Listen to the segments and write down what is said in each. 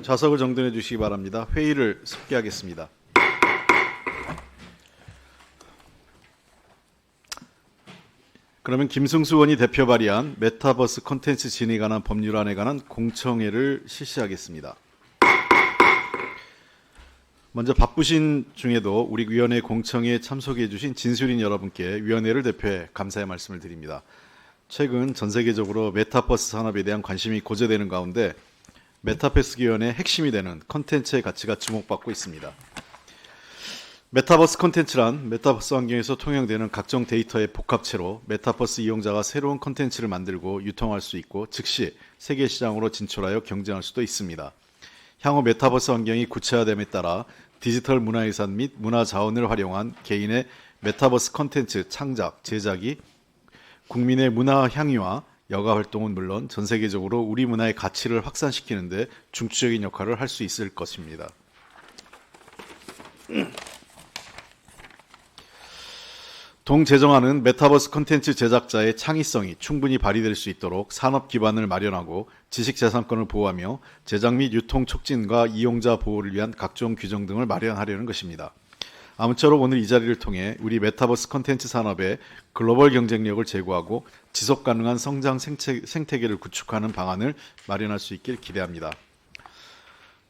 좌석을 정돈해 주시기 바랍니다. 회의를 속기하겠습니다. 그러면 김승수 의원이 대표 발의한 메타버스 콘텐츠 진행에 관한 법률안에 관한 공청회를 실시하겠습니다. 먼저 바쁘신 중에도 우리 위원회 공청회에 참석해 주신 진술인 여러분께 위원회를 대표해 감사의 말씀을 드립니다. 최근 전 세계적으로 메타버스 산업에 대한 관심이 고조되는 가운데 메타버스 기원의 핵심이 되는 콘텐츠의 가치가 주목받고 있습니다. 메타버스 콘텐츠란 메타버스 환경에서 통용되는 각종 데이터의 복합체로 메타버스 이용자가 새로운 콘텐츠를 만들고 유통할 수 있고 즉시 세계 시장으로 진출하여 경쟁할 수도 있습니다. 향후 메타버스 환경이 구체화됨에 따라 디지털 문화유산 및 문화자원을 활용한 개인의 메타버스 콘텐츠 창작, 제작이 국민의 문화 향유와 여가 활동은 물론 전 세계적으로 우리 문화의 가치를 확산시키는 데 중추적인 역할을 할 수 있을 것입니다. 동제정안은 메타버스 콘텐츠 제작자의 창의성이 충분히 발휘될 수 있도록 산업 기반을 마련하고 지식재산권을 보호하며 제작 및 유통 촉진과 이용자 보호를 위한 각종 규정 등을 마련하려는 것입니다. 아무쪼록 오늘 이 자리를 통해 우리 메타버스 콘텐츠 산업의 글로벌 경쟁력을 제고하고 지속가능한 성장 생태계를 구축하는 방안을 마련할 수 있길 기대합니다.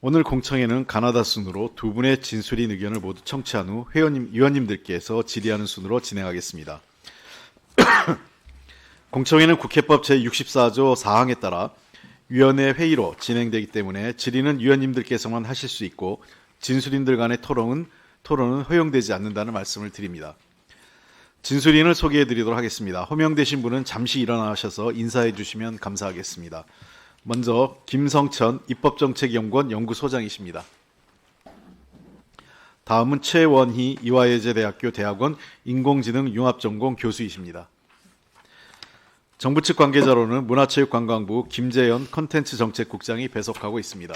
오늘 공청회는 가나다 순으로 두 분의 진술인 의견을 모두 청취한 후 위원님들께서 질의하는 순으로 진행하겠습니다. 공청회는 국회법 제64조 4항에 따라 위원회 회의로 진행되기 때문에 질의는 위원님들께서만 하실 수 있고 진술인들 간의 토론은 허용되지 않는다는 말씀을 드립니다. 진술인을 소개해 드리도록 하겠습니다. 호명되신 분은 잠시 일어나셔서 인사해 주시면 감사하겠습니다. 먼저 김성천 입법정책연구원 연구소장이십니다. 다음은 최원희 이화여자대학교 대학원 인공지능융합전공 교수이십니다. 정부 측 관계자로는 문화체육관광부 김재현 콘텐츠정책국장이 배석하고 있습니다.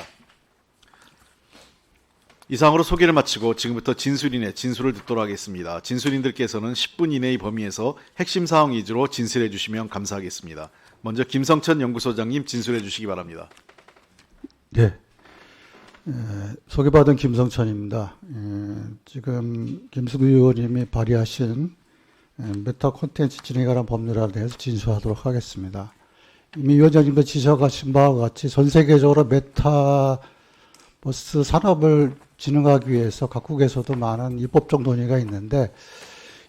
이상으로 소개를 마치고 지금부터 진술인의 진술을 듣도록 하겠습니다. 진술인들께서는 10분 이내의 범위에서 핵심 사항 위주로 진술해 주시면 감사하겠습니다. 먼저 김성천 연구소장님 진술해 주시기 바랍니다. 네, 소개받은 김성천입니다. 지금 김승우 의원님이 발의하신 메타 콘텐츠 진행에 관한 법률안에 대해서 진술하도록 하겠습니다. 이미 위원장님도 지적하신 바와 같이 전 세계적으로 메타버스 산업을 진흥하기 위해서 각국에서도 많은 입법적 논의가 있는데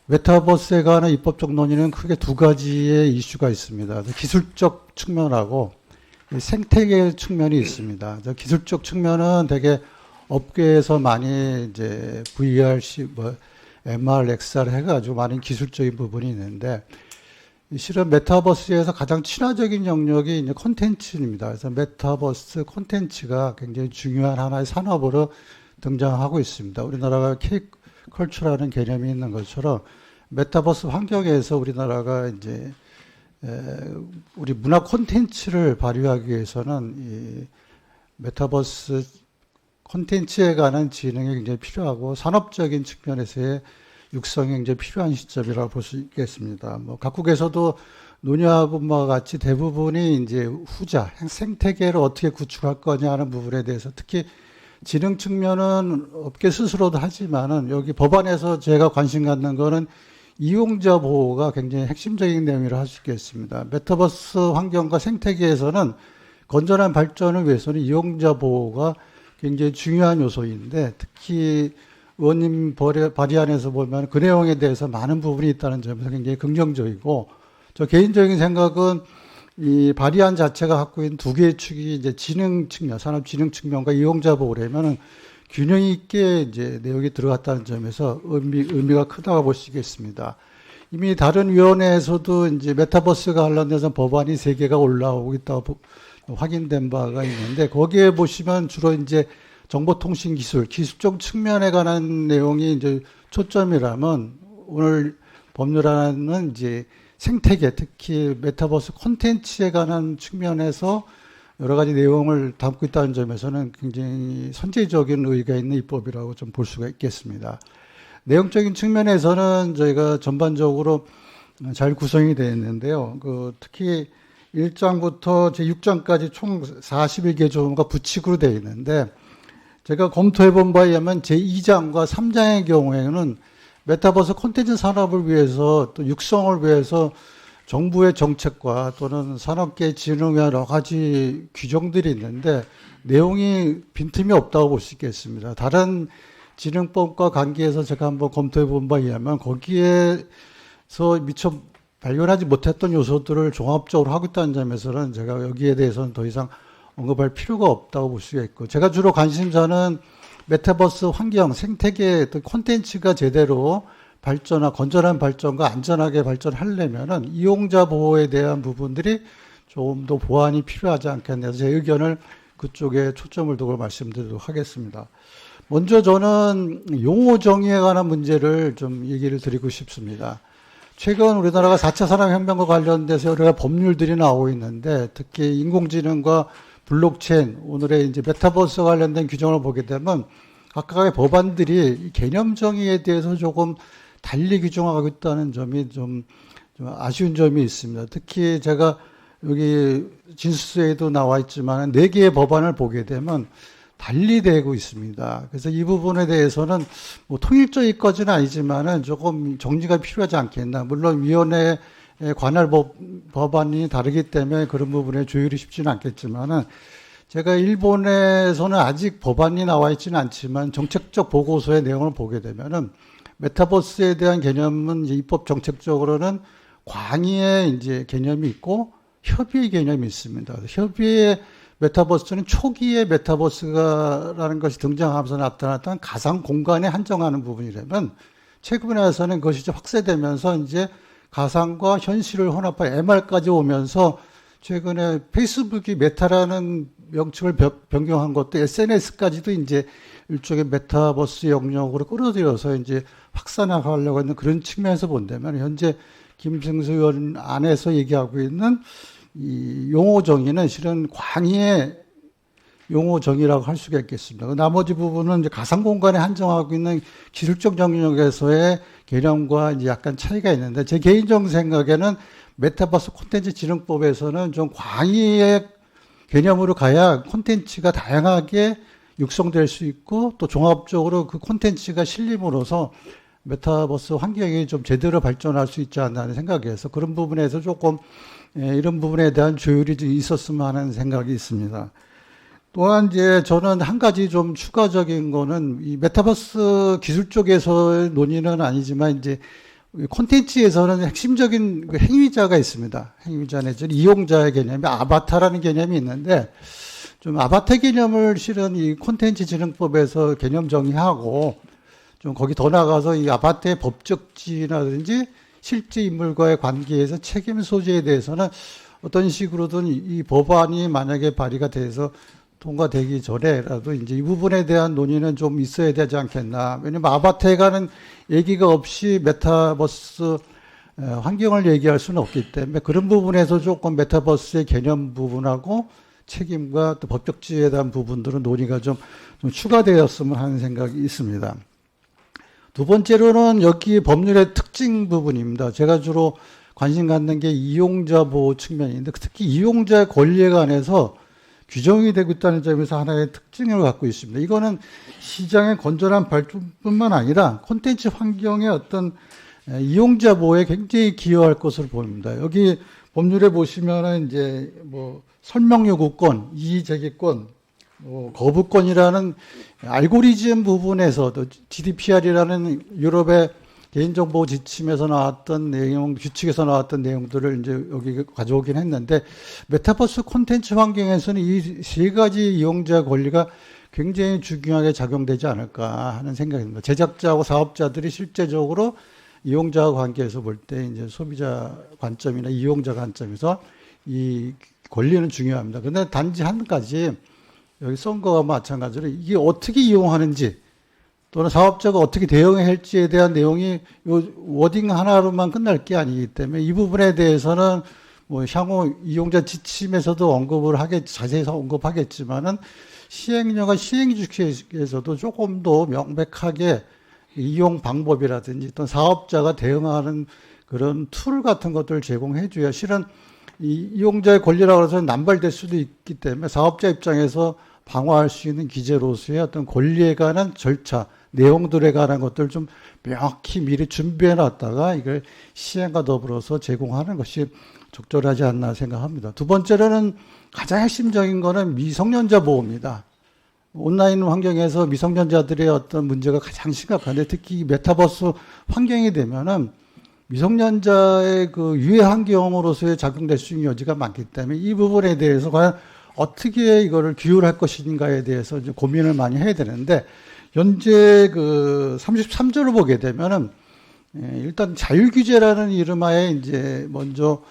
메타버스에 관한 입법적 논의는 크게 두 가지의 이슈가 있습니다. 기술적 측면하고 생태계 측면이 있습니다. 기술적 측면은 되게 업계에서 많이 이제 VR, MR, XR 해가지고 많은 기술적인 부분이 있는데 실은 메타버스에서 가장 친화적인 영역이 이제 콘텐츠입니다. 그래서 메타버스 콘텐츠가 굉장히 중요한 하나의 산업으로 등장하고 있습니다. 우리나라가 K컬처라는 개념이 있는 것처럼 메타버스 환경에서 우리나라가 이제 우리 문화 콘텐츠를 발휘하기 위해서는 이 메타버스 콘텐츠에 관한 진흥이 굉장히 필요하고 산업적인 측면에서의 육성이 굉장히 필요한 시점이라고 볼 수 있겠습니다. 뭐 각국에서도 논의하고 바와 같이 대부분이 이제 후자 생태계를 어떻게 구축할 거냐 하는 부분에 대해서 특히 진흥 측면은 업계 스스로도 하지만은 여기 법안에서 제가 관심 갖는 거는 이용자 보호가 굉장히 핵심적인 내용이라 할 수 있겠습니다. 메타버스 환경과 생태계에서는 건전한 발전을 위해서는 이용자 보호가 굉장히 중요한 요소인데 특히 의원님 발의안에서 보면 그 내용에 대해서 많은 부분이 있다는 점에서 굉장히 긍정적이고 저 개인적인 생각은 이 발의안 자체가 갖고 있는 두 개의 축이 이제 진흥 측면, 산업 진흥 측면과 이용자 보호라면은 균형 있게 이제 내용이 들어갔다는 점에서 의미가 크다고 볼 수 있겠습니다. 이미 다른 위원회에서도 이제 메타버스가 관련돼서 법안이 3개가 올라오고 있다고 확인된 바가 있는데 거기에 보시면 주로 이제 정보통신 기술적 측면에 관한 내용이 이제 초점이라면 오늘 법률안은 이제 생태계, 특히 메타버스 콘텐츠에 관한 측면에서 여러 가지 내용을 담고 있다는 점에서는 굉장히 선제적인 의의가 있는 입법이라고 좀 볼 수가 있겠습니다. 내용적인 측면에서는 저희가 전반적으로 잘 구성이 되어 있는데요. 특히 1장부터 제6장까지 총 41개 조문과 부칙으로 되어 있는데 제가 검토해 본 바에 의하면 제2장과 3장의 경우에는 메타버스 콘텐츠 산업을 위해서 또 육성을 위해서 정부의 정책과 또는 산업계 진흥의 여러 가지 규정들이 있는데 내용이 빈틈이 없다고 볼 수 있겠습니다. 다른 진흥법과 관계해서 제가 한번 검토해 본 바에 의하면 거기에서 미처 발견하지 못했던 요소들을 종합적으로 하고 있다는 점에서는 제가 여기에 대해서는 더 이상 언급할 필요가 없다고 볼 수가 있고, 제가 주로 관심사는 메타버스 환경, 생태계 어떤 콘텐츠가 제대로 발전하, 건전한 발전과 안전하게 발전하려면은 이용자 보호에 대한 부분들이 조금 더 보완이 필요하지 않겠나 해서 제 의견을 그쪽에 초점을 두고 말씀드리도록 하겠습니다. 먼저 저는 용어 정의에 관한 문제를 좀 얘기를 드리고 싶습니다. 최근 우리나라가 4차 산업혁명과 관련돼서 여러 가지 법률들이 나오고 있는데 특히 인공지능과 블록체인, 오늘의 이제 메타버스 관련된 규정을 보게 되면 각각의 법안들이 이 개념 정의에 대해서 조금 달리 규정하고 있다는 점이 좀 아쉬운 점이 있습니다. 특히 제가 여기 진술서에도 나와 있지만 4개의 법안을 보게 되면 달리 되고 있습니다. 그래서 이 부분에 대해서는 뭐 통일적일까지는 아니지만은 조금 정리가 필요하지 않겠나. 물론 위원회에 관할 법안이 다르기 때문에 그런 부분에 조율이 쉽지는 않겠지만은 제가 일본에서는 아직 법안이 나와 있지는 않지만 정책적 보고서의 내용을 보게 되면은 메타버스에 대한 개념은 이제 입법 정책적으로는 광의의 이제 개념이 있고 협의의 개념이 있습니다. 협의의 메타버스는 초기에 메타버스라는 것이 등장하면서 나타났던 가상 공간에 한정하는 부분이라면 최근에 와서는 그것이 좀 확대되면서 이제 가상과 현실을 혼합한 MR까지 오면서 최근에 페이스북이 메타라는 명칭을 변경한 것도 SNS까지도 이제 일종의 메타버스 영역으로 끌어들여서 이제 확산하려고 하는 그런 측면에서 본다면 현재 김승수 의원 안에서 얘기하고 있는 이 용어 정의는 실은 광의의 용어 정의라고 할 수가 있겠습니다. 나머지 부분은 이제 가상 공간에 한정하고 있는 기술적 영역에서의 개념과 이제 약간 차이가 있는데 제 개인적 생각에는 메타버스 콘텐츠 진흥법에서는 좀 광의의 개념으로 가야 콘텐츠가 다양하게 육성될 수 있고 또 종합적으로 그 콘텐츠가 실림으로써 메타버스 환경이 좀 제대로 발전할 수 있지 않나 하는 생각에서 그런 부분에서 조금 이런 부분에 대한 조율이 좀 있었으면 하는 생각이 있습니다. 또한 이제 저는 한 가지 좀 추가적인 거는 이 메타버스 기술 쪽에서의 논의는 아니지만 이제 콘텐츠에서는 핵심적인 그 행위자가 있습니다. 행위자 내지는 이용자의 개념이 아바타라는 개념이 있는데 좀 아바타 개념을 실은 이 콘텐츠 진흥법에서 개념 정의하고 좀 거기 더 나가서 이 아바타의 법적 지위라든지 실제 인물과의 관계에서 책임 소재에 대해서는 어떤 식으로든 이 법안이 만약에 발의가 돼서 통과되기 전에라도 이제 이 부분에 대한 논의는 좀 있어야 되지 않겠나. 왜냐면 아바타에 가는 얘기가 없이 메타버스 환경을 얘기할 수는 없기 때문에 그런 부분에서 조금 메타버스의 개념 부분하고 책임과 또 법적 지위에 대한 부분들은 논의가 좀 추가되었으면 하는 생각이 있습니다. 두 번째로는 여기 법률의 특징 부분입니다. 제가 주로 관심 갖는 게 이용자 보호 측면인데 특히 이용자의 권리에 관해서 규정이 되고 있다는 점에서 하나의 특징을 갖고 있습니다. 이거는 시장의 건전한 발전뿐만 아니라 콘텐츠 환경의 어떤 이용자 보호에 굉장히 기여할 것으로 보입니다. 여기 법률에 보시면은 이제 뭐 설명 요구권, 이의제기권, 거부권이라는 알고리즘 부분에서도 GDPR이라는 유럽의 개인정보 지침에서 나왔던 내용, 규칙에서 나왔던 내용들을 이제 여기 가져오긴 했는데 메타버스 콘텐츠 환경에서는 이 세 가지 이용자 권리가 굉장히 중요하게 작용되지 않을까 하는 생각입니다. 제작자하고 사업자들이 실제적으로 이용자와 관계에서 볼 때 이제 소비자 관점이나 이용자 관점에서 이 권리는 중요합니다. 그런데 단지 한 가지 여기 선거와 마찬가지로 이게 어떻게 이용하는지 또는 사업자가 어떻게 대응해야 할지에 대한 내용이 요 워딩 하나로만 끝날 게 아니기 때문에 이 부분에 대해서는 뭐 향후 이용자 지침에서도 언급을 자세히 언급하겠지만은 시행령과 시행주체에서도 조금 더 명백하게 이용 방법이라든지 또 사업자가 대응하는 그런 툴 같은 것들을 제공해 줘야 실은 이 이용자의 권리라고 해서 남발될 수도 있기 때문에 사업자 입장에서 방어할 수 있는 기재로서의 어떤 권리에 관한 절차, 내용들에 관한 것들을 좀 명확히 미리 준비해 놨다가 이걸 시행과 더불어서 제공하는 것이 적절하지 않나 생각합니다. 두 번째로는 가장 핵심적인 거는 미성년자 보호입니다. 온라인 환경에서 미성년자들의 어떤 문제가 가장 심각한데 특히 메타버스 환경이 되면은 미성년자의 그 유해 환경으로서의 작용될 수 있는 여지가 많기 때문에 이 부분에 대해서 과연 어떻게 이거를 규율할 것인가에 대해서 이제 고민을 많이 해야 되는데 현재 그 33조를 보게 되면은 일단 자율규제라는 이름하에 이제 먼저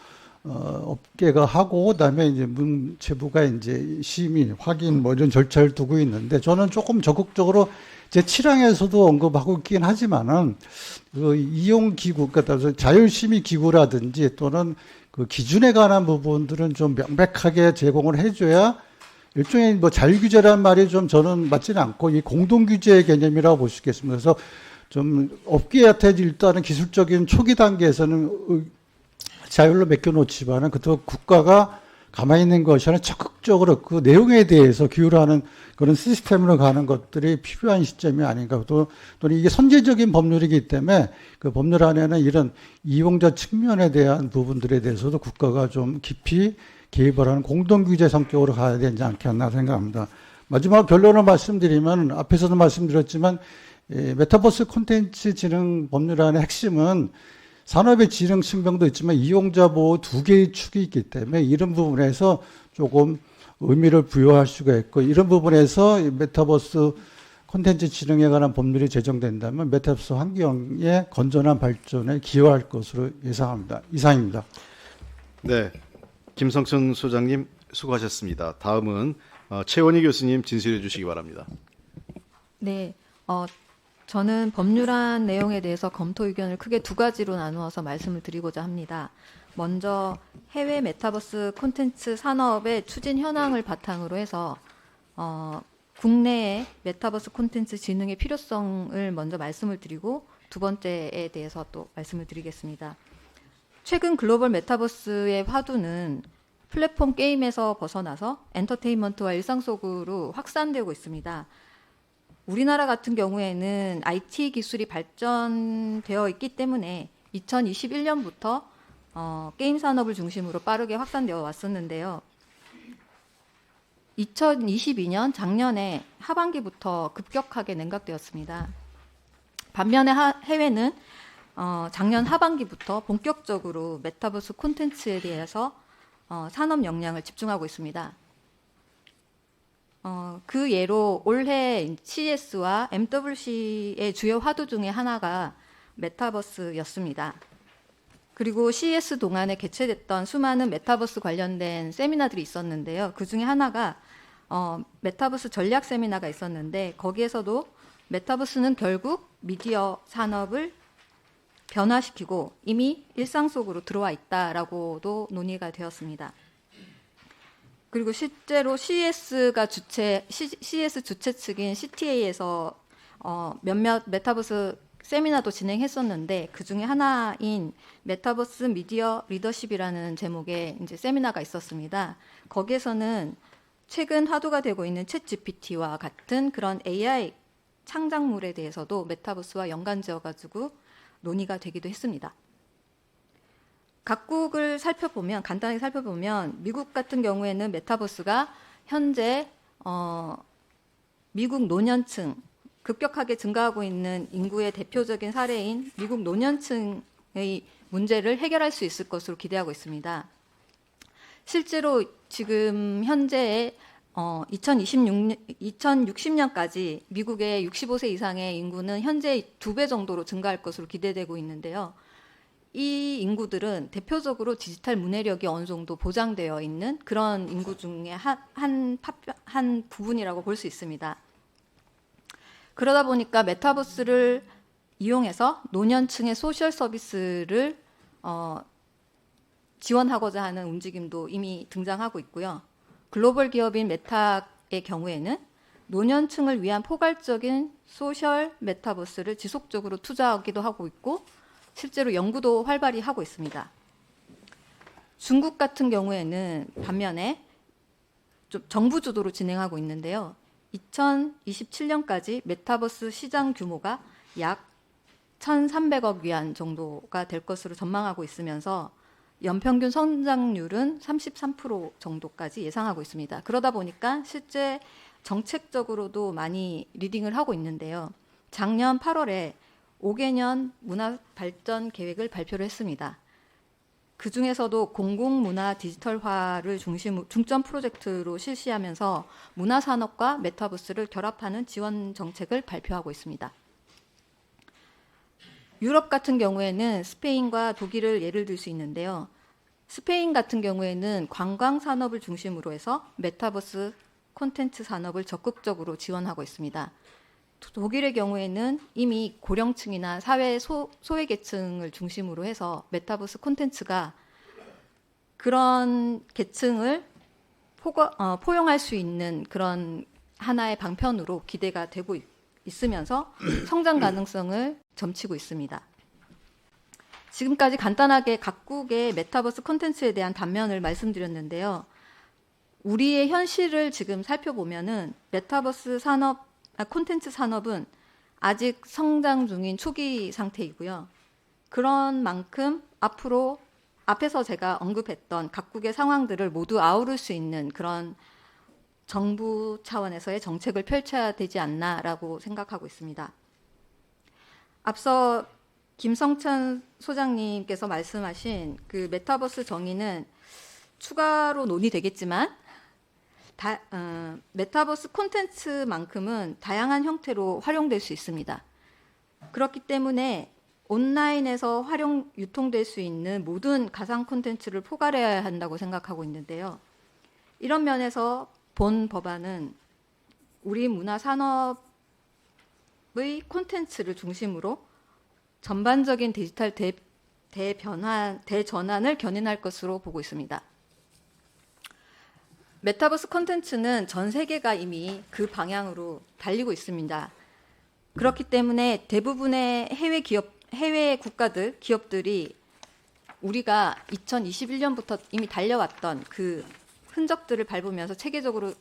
업계가 하고 그다음에 이제 문체부가 이제 심의, 확인 뭐 이런 절차를 두고 있는데 저는 조금 적극적으로 제 7항에서도 언급하고 있긴 하지만은 그 이용 기구, 그러니까 자율심의 기구라든지 또는 그 기준에 관한 부분들은 좀 명백하게 제공을 해줘야 일종의 뭐 자율규제라는 말이 좀 저는 맞지는 않고 이 공동규제의 개념이라고 볼 수 있겠습니다. 그래서 좀 업계한테 일단은 기술적인 초기 단계에서는 자율로 맡겨놓지만은 그것도 국가가 가만히 있는 것이 아니라 적극적으로 그 내용에 대해서 규율하는 그런 시스템으로 가는 것들이 필요한 시점이 아닌가. 또는 이게 선제적인 법률이기 때문에 그 법률 안에는 이런 이용자 측면에 대한 부분들에 대해서도 국가가 좀 깊이 개입을 하는 공동규제 성격으로 가야 되지 않겠나 생각합니다. 마지막 결론을 말씀드리면 앞에서도 말씀드렸지만 메타버스 콘텐츠 진흥 법률안의 핵심은 산업의 진흥 측면도 있지만 이용자 보호 두 개의 축이 있기 때문에 이런 부분에서 조금 의미를 부여할 수가 있고 이런 부분에서 메타버스 콘텐츠 진흥에 관한 법률이 제정된다면 메타버스 환경의 건전한 발전에 기여할 것으로 예상합니다. 이상입니다. 네, 김성천 소장님 수고하셨습니다. 다음은 최원희 교수님 진술해 주시기 바랍니다. 네, 저는 법률안 내용에 대해서 검토 의견을 크게 두 가지로 나누어서 말씀을 드리고자 합니다. 먼저 해외 메타버스 콘텐츠 산업의 추진 현황을 바탕으로 해서 국내의 메타버스 콘텐츠 진흥의 필요성을 먼저 말씀을 드리고 두 번째에 대해서 또 말씀을 드리겠습니다. 최근 글로벌 메타버스의 화두는 플랫폼 게임에서 벗어나서 엔터테인먼트와 일상 속으로 확산되고 있습니다. 우리나라 같은 경우에는 IT 기술이 발전되어 있기 때문에 2021년부터 게임 산업을 중심으로 빠르게 확산되어 왔었는데요. 2022년 작년에 하반기부터 급격하게 냉각되었습니다. 반면에 해외는 작년 하반기부터 본격적으로 메타버스 콘텐츠에 대해서 산업 역량을 집중하고 있습니다. 그 예로 올해 CES와 MWC의 주요 화두 중에 하나가 메타버스였습니다. 그리고 CES 동안에 개최됐던 수많은 메타버스 관련된 세미나들이 있었는데요. 그 중에 하나가 메타버스 전략 세미나가 있었는데 거기에서도 메타버스는 결국 미디어 산업을 변화시키고 이미 일상 속으로 들어와 있다라고도 논의가 되었습니다. 그리고 실제로 CES 주최 측인 CTA에서 몇몇 메타버스 세미나도 진행했었는데 그 중에 하나인 메타버스 미디어 리더십이라는 제목의 이제 세미나가 있었습니다. 거기에서는 최근 화두가 되고 있는 챗GPT와 같은 그런 AI 창작물에 대해서도 메타버스와 연관지어 가지고 논의가 되기도 했습니다. 각국을 살펴보면 간단하게 살펴보면 미국 같은 경우에는 메타버스가 현재 미국 노년층 급격하게 증가하고 있는 인구의 대표적인 사례인 미국 노년층의 문제를 해결할 수 있을 것으로 기대하고 있습니다. 실제로 지금 현재 2060년까지 미국의 65세 이상의 인구는 현재 2배 정도로 증가할 것으로 기대되고 있는데요. 이 인구들은 대표적으로 디지털 문해력이 어느 정도 보장되어 있는 그런 인구 중에 한 부분이라고 볼 수 있습니다. 그러다 보니까 메타버스를 이용해서 노년층의 소셜 서비스를 지원하고자 하는 움직임도 이미 등장하고 있고요. 글로벌 기업인 메타의 경우에는 노년층을 위한 포괄적인 소셜 메타버스를 지속적으로 투자하기도 하고 있고 실제로 연구도 활발히 하고 있습니다. 중국 같은 경우에는 반면에 좀 정부 주도로 진행하고 있는데요. 2027년까지 메타버스 시장 규모가 약 1,300억 위안 정도가 될 것으로 전망하고 있으면서 연평균 성장률은 33% 정도까지 예상하고 있습니다. 그러다 보니까 실제 정책적으로도 많이 리딩을 하고 있는데요. 작년 8월에 5개년 문화 발전 계획을 발표를 했습니다. 그 중에서도 공공문화 디지털화를 중점 프로젝트로 실시하면서 문화산업과 메타버스를 결합하는 지원 정책을 발표하고 있습니다. 유럽 같은 경우에는 스페인과 독일을 예를 들 수 있는데요. 스페인 같은 경우에는 관광 산업을 중심으로 해서 메타버스 콘텐츠 산업을 적극적으로 지원하고 있습니다. 독일의 경우에는 이미 고령층이나 사회 소외계층을 중심으로 해서 메타버스 콘텐츠가 그런 계층을 포용할 수 있는 그런 하나의 방편으로 기대가 되고 있으면서 성장 가능성을 점치고 있습니다. 지금까지 간단하게 각국의 메타버스 콘텐츠에 대한 단면을 말씀드렸는데요. 우리의 현실을 지금 살펴보면은 메타버스 콘텐츠 산업은 아직 성장 중인 초기 상태이고요. 그런 만큼 앞으로 앞에서 제가 언급했던 각국의 상황들을 모두 아우를 수 있는 그런 정부 차원에서의 정책을 펼쳐야 되지 않나라고 생각하고 있습니다. 앞서 김성천 소장님께서 말씀하신 그 메타버스 정의는 추가로 논의되겠지만 메타버스 콘텐츠만큼은 다양한 형태로 활용될 수 있습니다. 그렇기 때문에 온라인에서 유통될 수 있는 모든 가상 콘텐츠를 포괄해야 한다고 생각하고 있는데요. 이런 면에서 본 법안은 우리 문화 산업의 콘텐츠를 중심으로 전반적인 디지털 대전환을 견인할 것으로 보고 있습니다. 메타버스 콘텐츠는 전 세계가 이미 그 방향으로 달리고 있습니다. 그렇기 때문에 대부분의 해외 기업들이 우리가 2021년부터 이미 달려왔던 그 흔적들을 밟으면서 체계적으로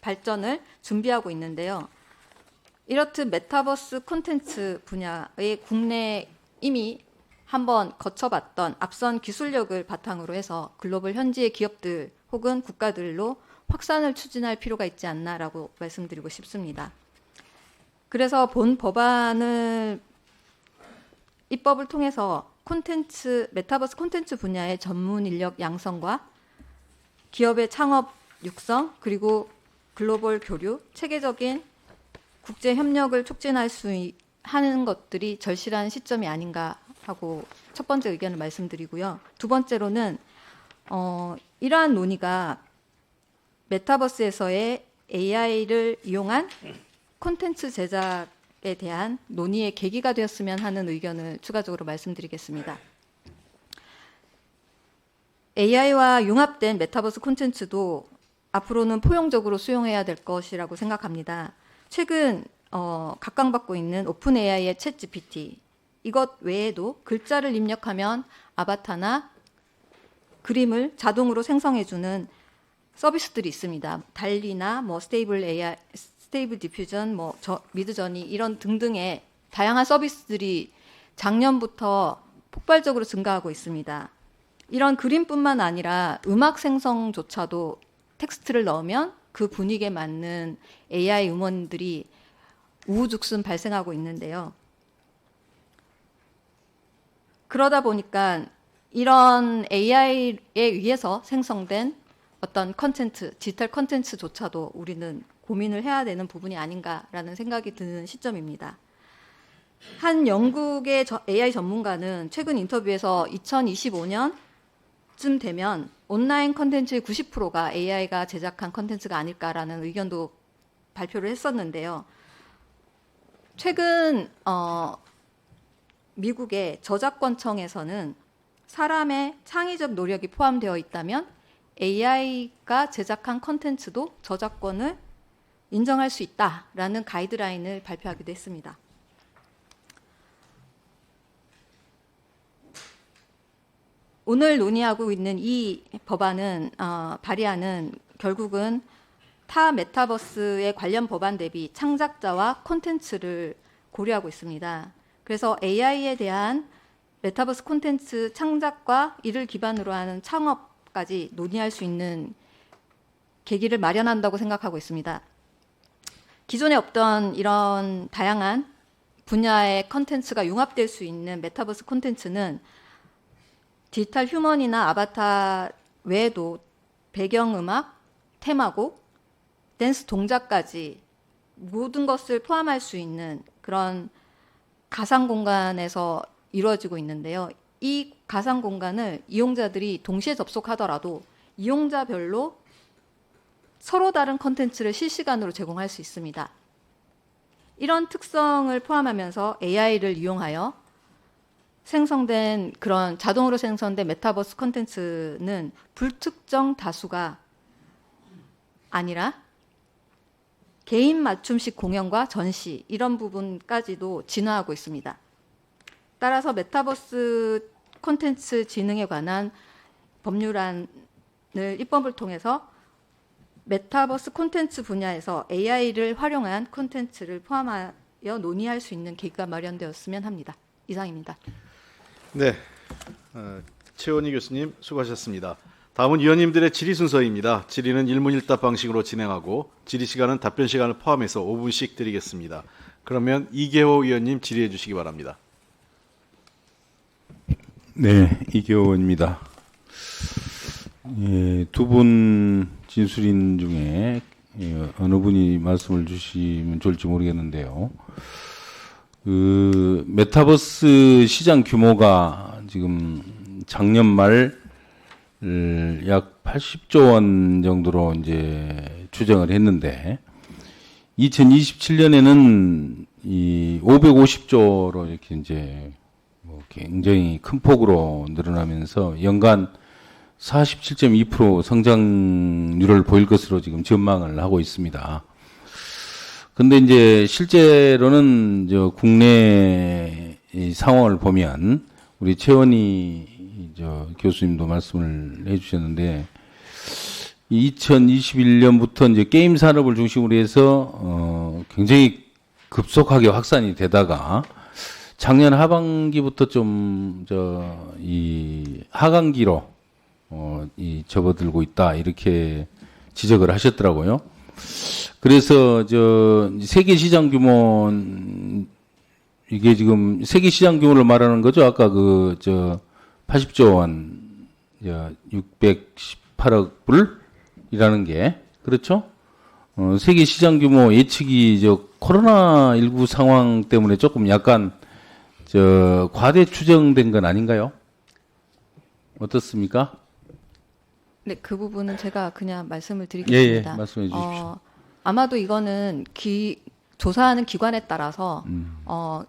발전을 준비하고 있는데요. 이렇듯 메타버스 콘텐츠 분야의 국내 이미 한번 거쳐봤던 앞선 기술력을 바탕으로 해서 글로벌 현지의 기업들 혹은 국가들로 확산을 추진할 필요가 있지 않나라고 말씀드리고 싶습니다. 그래서 본 법안을 입법을 통해서 메타버스 콘텐츠 분야의 전문 인력 양성과 기업의 창업 육성 그리고 글로벌 교류, 체계적인 국제 협력을 촉진할 수 하는 것들이 절실한 시점이 아닌가 하고 첫 번째 의견을 말씀드리고요. 두 번째로는 이러한 논의가 메타버스에서의 AI를 이용한 콘텐츠 제작에 대한 논의의 계기가 되었으면 하는 의견을 추가적으로 말씀드리겠습니다. AI와 융합된 메타버스 콘텐츠도 앞으로는 포용적으로 수용해야 될 것이라고 생각합니다. 최근 각광받고 있는 오픈 AI의 챗 GPT 이것 외에도 글자를 입력하면 아바타나 그림을 자동으로 생성해주는 서비스들이 있습니다. 달리나 스테이블 AI, 스테이블 디퓨전, 미드저니 이런 등등의 다양한 서비스들이 작년부터 폭발적으로 증가하고 있습니다. 이런 그림뿐만 아니라 음악 생성조차도 텍스트를 넣으면 그 분위기에 맞는 AI 음원들이 우후죽순 발생하고 있는데요. 그러다 보니까 이런 AI에 의해서 생성된 어떤 디지털 컨텐츠조차도 우리는 고민을 해야 되는 부분이 아닌가라는 생각이 드는 시점입니다. 한 영국의 AI 전문가는 최근 인터뷰에서 2025년쯤 되면 온라인 컨텐츠의 90%가 AI가 제작한 컨텐츠가 아닐까라는 의견도 발표를 했었는데요. 최근 미국의 저작권청에서는 사람의 창의적 노력이 포함되어 있다면 AI가 제작한 컨텐츠도 저작권을 인정할 수 있다라는 가이드라인을 발표하기도 했습니다. 오늘 논의하고 있는 이 법안은 발의안은 결국은 타 메타버스의 관련 법안 대비 창작자와 콘텐츠를 고려하고 있습니다. 그래서 AI에 대한 메타버스 콘텐츠 창작과 이를 기반으로 하는 창업까지 논의할 수 있는 계기를 마련한다고 생각하고 있습니다. 기존에 없던 이런 다양한 분야의 콘텐츠가 융합될 수 있는 메타버스 콘텐츠는 디지털 휴먼이나 아바타 외에도 배경음악, 테마곡, 댄스 동작까지 모든 것을 포함할 수 있는 그런 가상 공간에서 이루어지고 있는데요. 이 가상 공간을 이용자들이 동시에 접속하더라도 이용자별로 서로 다른 콘텐츠를 실시간으로 제공할 수 있습니다. 이런 특성을 포함하면서 AI를 이용하여 생성된 그런 자동으로 생성된 메타버스 콘텐츠는 불특정 다수가 아니라 개인 맞춤식 공연과 전시 이런 부분까지도 진화하고 있습니다. 따라서 메타버스 콘텐츠 진흥에 관한 법률안을 입법을 통해서 메타버스 콘텐츠 분야에서 AI를 활용한 콘텐츠를 포함하여 논의할 수 있는 계기가 마련되었으면 합니다. 이상입니다. 네, 최원희 교수님 수고하셨습니다. 다음은 위원님들의 질의 순서입니다. 질의는 일문일답 방식으로 진행하고 질의 시간은 답변 시간을 포함해서 5분씩 드리겠습니다. 그러면 이계호 위원님 질의해 주시기 바랍니다. 네, 이계호 의원입니다. 예, 두 분 진술인 중에 어느 분이 말씀을 주시면 좋을지 모르겠는데요. 그 메타버스 시장 규모가 지금 작년 말 약 80조 원 정도로 이제 추정을 했는데 2027년에는 이 550조로 이렇게 이제 뭐 굉장히 큰 폭으로 늘어나면서 연간 47.2% 성장률을 보일 것으로 지금 전망을 하고 있습니다. 근데 이제 실제로는 저 국내 이 상황을 보면 우리 최원희 저 교수님도 말씀을 해주셨는데 2021년부터 이제 게임 산업을 중심으로 해서 굉장히 급속하게 확산이 되다가 작년 하반기부터 좀 이 하강기로 이 접어들고 있다 이렇게 지적을 하셨더라고요. 그래서 세계 시장 규모 이게 지금 세계 시장 규모를 말하는 거죠. 아까 80조 원 618억 불이라는 게 그렇죠? 세계 시장 규모 예측이 코로나19 상황 때문에 조금 약간 과대 추정된 건 아닌가요? 어떻습니까? 네, 그 부분은 제가 그냥 말씀을 예, 드리겠습니다. 말씀해 주십시오. 아마도 이거는 조사하는 기관에 따라서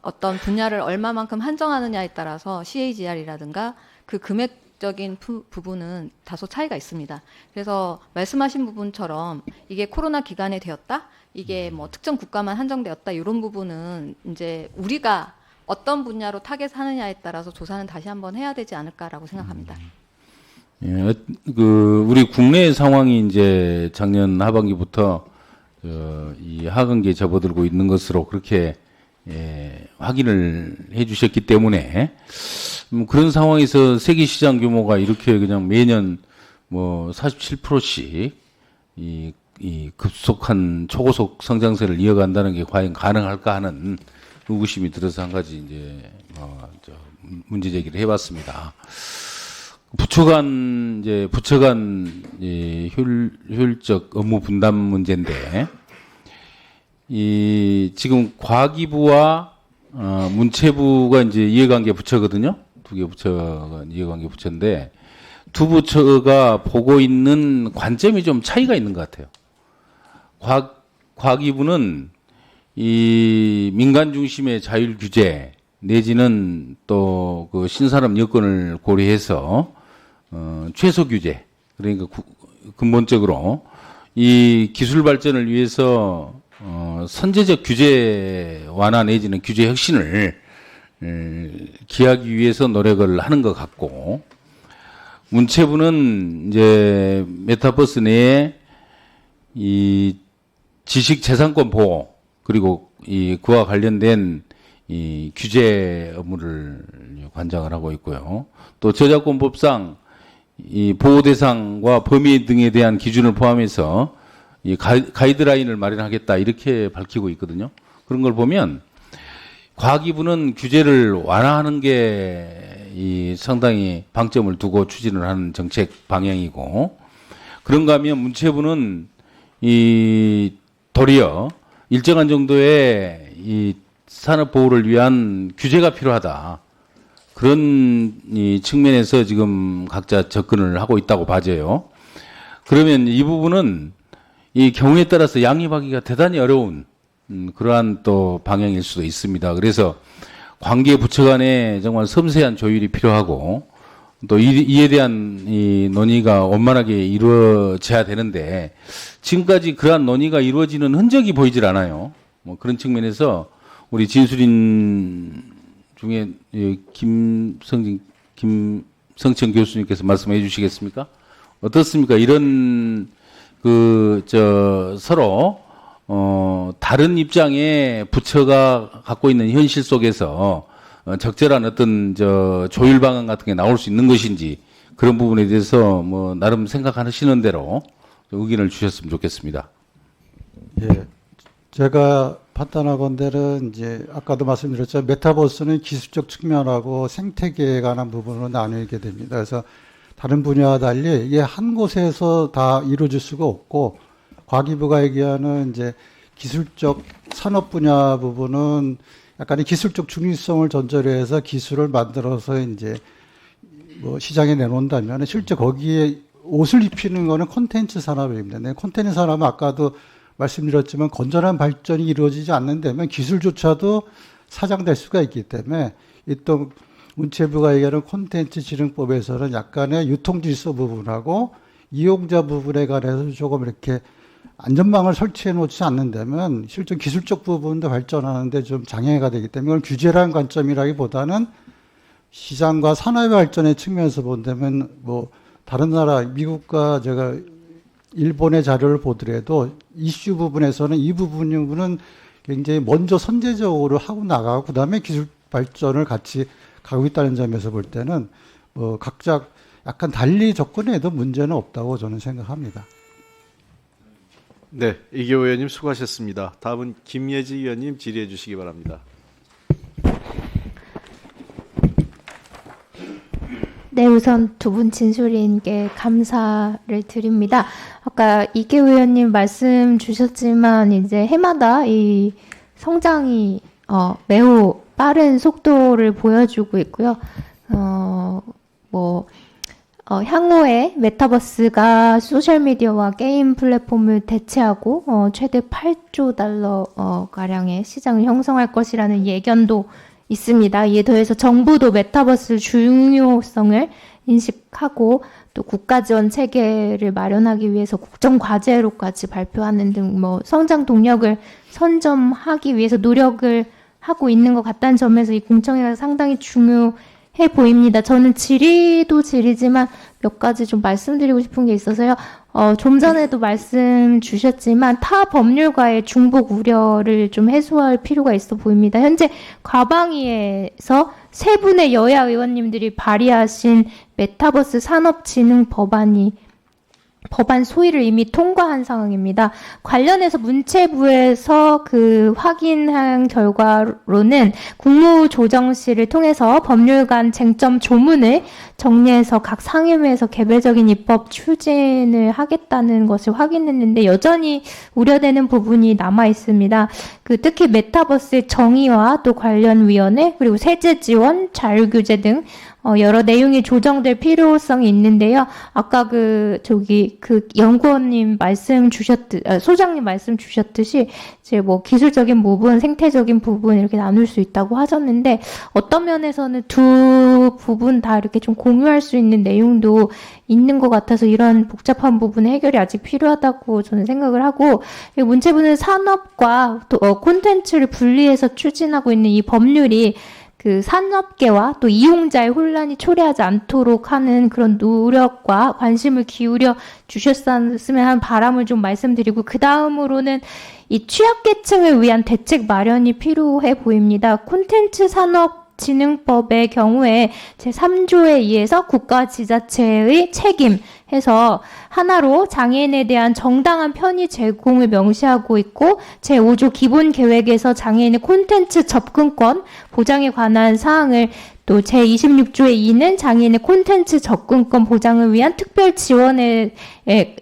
어떤 분야를 얼마만큼 한정하느냐에 따라서 CAGR이라든가 그 금액적인 부분은 다소 차이가 있습니다. 그래서 말씀하신 부분처럼 이게 코로나 기간에 되었다, 이게 뭐 특정 국가만 한정되었다 이런 부분은 이제 우리가 어떤 분야로 타겟하느냐에 따라서 조사는 다시 한번 해야 되지 않을까라고 생각합니다. 예, 우리 국내 상황이 이제 작년 하반기부터 이 하강기에 접어들고 있는 것으로 그렇게 확인을 해 주셨기 때문에 그런 상황에서 세계 시장 규모가 이렇게 그냥 매년 뭐 47%씩 이 급속한 초고속 성장세를 이어간다는 게 과연 가능할까 하는 의구심이 들어서 한 가지 이제 문제 제기를 해봤습니다. 부처 간 효율적 업무 분담 문제인데 지금 과기부와 문체부가 이제 이해관계 부처거든요. 두 개 부처가 이해관계 부처인데 두 부처가 보고 있는 관점이 좀 차이가 있는 것 같아요. 과기부는 이 민간 중심의 자율 규제 내지는 또 그 신산업 여건을 고려해서 최소 규제, 그러니까 근본적으로 이 기술 발전을 위해서 선제적 규제 완화 내지는 규제 혁신을 기하기 위해서 노력을 하는 것 같고, 문체부는 이제 메타버스 내에 이 지식 재산권 보호 그리고 이 그와 관련된 이 규제 업무를 관장을 하고 있고요. 또 저작권법상 이 보호 대상과 범위 등에 대한 기준을 포함해서 이 가이드라인을 마련하겠다 이렇게 밝히고 있거든요. 그런 걸 보면 과기부는 규제를 완화하는 게 이 상당히 방점을 두고 추진을 하는 정책 방향이고, 그런가 하면 문체부는 이 도리어 일정한 정도의 이 산업 보호를 위한 규제가 필요하다. 그런 이 측면에서 지금 각자 접근을 하고 있다고 봐져요. 그러면 이 부분은 이 경우에 따라서 양립하기가 대단히 어려운 그러한 또 방향일 수도 있습니다. 그래서 관계 부처 간에 정말 섬세한 조율이 필요하고 또 이에 대한 이 논의가 원만하게 이루어져야 되는데 지금까지 그러한 논의가 이루어지는 흔적이 보이질 않아요. 뭐 그런 측면에서 우리 진술인 중에 김성천 교수님께서 말씀해 주시겠습니까? 어떻습니까? 이런 서로 다른 입장의 부처가 갖고 있는 현실 속에서 적절한 어떤 조율 방안 같은 게 나올 수 있는 것인지 그런 부분에 대해서 뭐 나름 생각하시는 대로 의견을 주셨으면 좋겠습니다. 예, 제가 판단하건대는 이제 아까도 말씀드렸지만 메타버스는 기술적 측면하고 생태계에 관한 부분으로 나누게 됩니다. 그래서 다른 분야와 달리 이게 한 곳에서 다 이루어질 수가 없고 과기부가 얘기하는 이제 기술적 산업 분야 부분은 약간의 기술적 중립성을 전제로 해서 기술을 만들어서 이제 뭐 시장에 내놓는다면 실제 거기에 옷을 입히는 거는 콘텐츠 산업입니다. 콘텐츠 산업은 아까도 말씀드렸지만 건전한 발전이 이루어지지 않는다면 기술조차도 사장될 수가 있기 때문에 또 문체부가 얘기하는 콘텐츠 지능법에서는 약간의 유통질서 부분하고 이용자 부분에 관해서 조금 이렇게 안전망을 설치해 놓지 않는다면 실제 기술적 부분도 발전하는데 좀 장애가 되기 때문에 이건 규제라는 관점이라기보다는 시장과 산업의 발전의 측면에서 본다면 뭐 다른 나라 미국과 제가 일본의 자료를 보더라도 이슈 부분에서는 이 부분은 굉장히 먼저 선제적으로 하고 나가고 그다음에 기술 발전을 같이 가고 있다는 점에서 볼 때는 뭐 각자 약간 달리 접근해도 문제는 없다고 저는 생각합니다. 네, 이기호 의원님 수고하셨습니다. 다음은 김예지 의원님 질의해 주시기 바랍니다. 네, 우선 두 분 진술인께 감사를 드립니다. 아까 이기호 의원님 말씀 주셨지만 이제 해마다 이 성장이 매우 빠른 속도를 보여주고 있고요. 향후에 메타버스가 소셜미디어와 게임 플랫폼을 대체하고 최대 8조 달러 가량의 시장을 형성할 것이라는 예견도 있습니다. 이에 더해서 정부도 메타버스 중요성을 인식하고 또 국가 지원 체계를 마련하기 위해서 국정 과제로까지 발표하는 등 성장 동력을 선점하기 위해서 노력을 하고 있는 것 같다는 점에서 이 공청회가 상당히 중요해 보입니다. 저는 질의도 질의지만 몇 가지 좀 말씀드리고 싶은 게 있어서요. 좀 전에도 말씀 주셨지만 타 법률과의 중복 우려를 좀 해소할 필요가 있어 보입니다. 현재 과방위에서 세 분의 여야 의원님들이 발의하신 메타버스 산업진흥 법안 소위를 이미 통과한 상황입니다. 관련해서 문체부에서 확인한 결과로는 국무조정실을 통해서 법률간 쟁점 조문을 정리해서 각 상임위에서 개별적인 입법 추진을 하겠다는 것을 확인했는데 여전히 우려되는 부분이 남아 있습니다. 특히 메타버스의 정의와 또 관련 위원회 그리고 세제 지원, 자율규제 등 여러 내용이 조정될 필요성이 있는데요. 아까 연구원님 소장님 말씀 주셨듯이 이제 기술적인 부분, 생태적인 부분 이렇게 나눌 수 있다고 하셨는데 어떤 면에서는 두 부분 다 이렇게 좀 공유할 수 있는 내용도 있는 것 같아서 이런 복잡한 부분의 해결이 아직 필요하다고 저는 생각을 하고 문체부는 산업과 또 콘텐츠를 분리해서 추진하고 있는 이 법률이 그 산업계와 또 이용자의 혼란이 초래하지 않도록 하는 그런 노력과 관심을 기울여 주셨으면 하는 바람을 좀 말씀드리고, 그 다음으로는 이 취약계층을 위한 대책 마련이 필요해 보입니다. 콘텐츠 산업진흥법의 경우에 제3조에 의해서 국가 지자체의 책임 해서 하나로 장애인에 대한 정당한 편의 제공을 명시하고 있고, 제5조 기본계획에서 장애인의 콘텐츠 접근권 보장에 관한 사항을, 또 제26조의 2는 장애인의 콘텐츠 접근권 보장을 위한 특별 지원에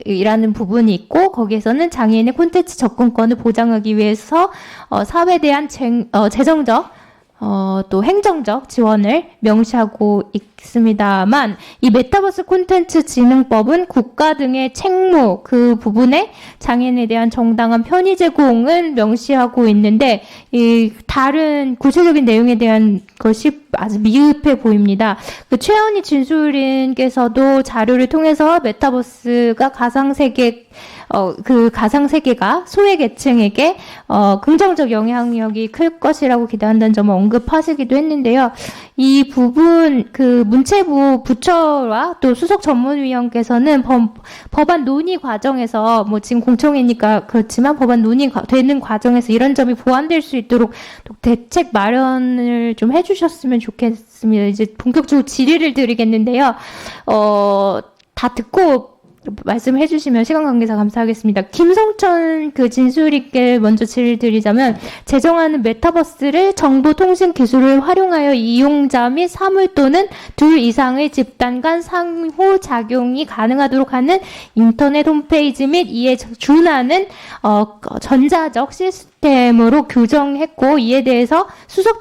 이라는 부분이 있고, 거기에서는 장애인의 콘텐츠 접근권을 보장하기 위해서 사회에 대한 재정적 또 행정적 지원을 명시하고 있습니다만, 이 메타버스 콘텐츠 진흥법은 국가 등의 책무 그 부분에 장애인에 대한 정당한 편의 제공을 명시하고 있는데, 이 다른 구체적인 내용에 대한 것이 아주 미흡해 보입니다. 그 최현희 진술인께서도 자료를 통해서 메타버스가 그 가상세계가 소외계층에게 긍정적 영향력이 클 것이라고 기대한다는 점을 언급하시기도 했는데요. 이 부분 그 문체부 부처와 또 수석 전문위원께서는 법안 논의 과정에서, 뭐 지금 공청회니까 그렇지만 법안 논의되는 과정에서 이런 점이 보완될 수 있도록 또 대책 마련을 좀 해주셨으면 좋겠습니다. 이제 본격적으로 질의를 드리겠는데요. 다 듣고 말씀해 주시면 시간 관계상 감사하겠습니다. 김성천 그 진술있게 먼저 질의를 드리자면, 제정하는 메타버스를 정보통신 기술을 활용하여 이용자 및 사물 또는 둘 이상의 집단 간 상호작용이 가능하도록 하는 인터넷 홈페이지 및 이에 준하는 전자적 시스템으로 규정했고, 이에 대해서 수석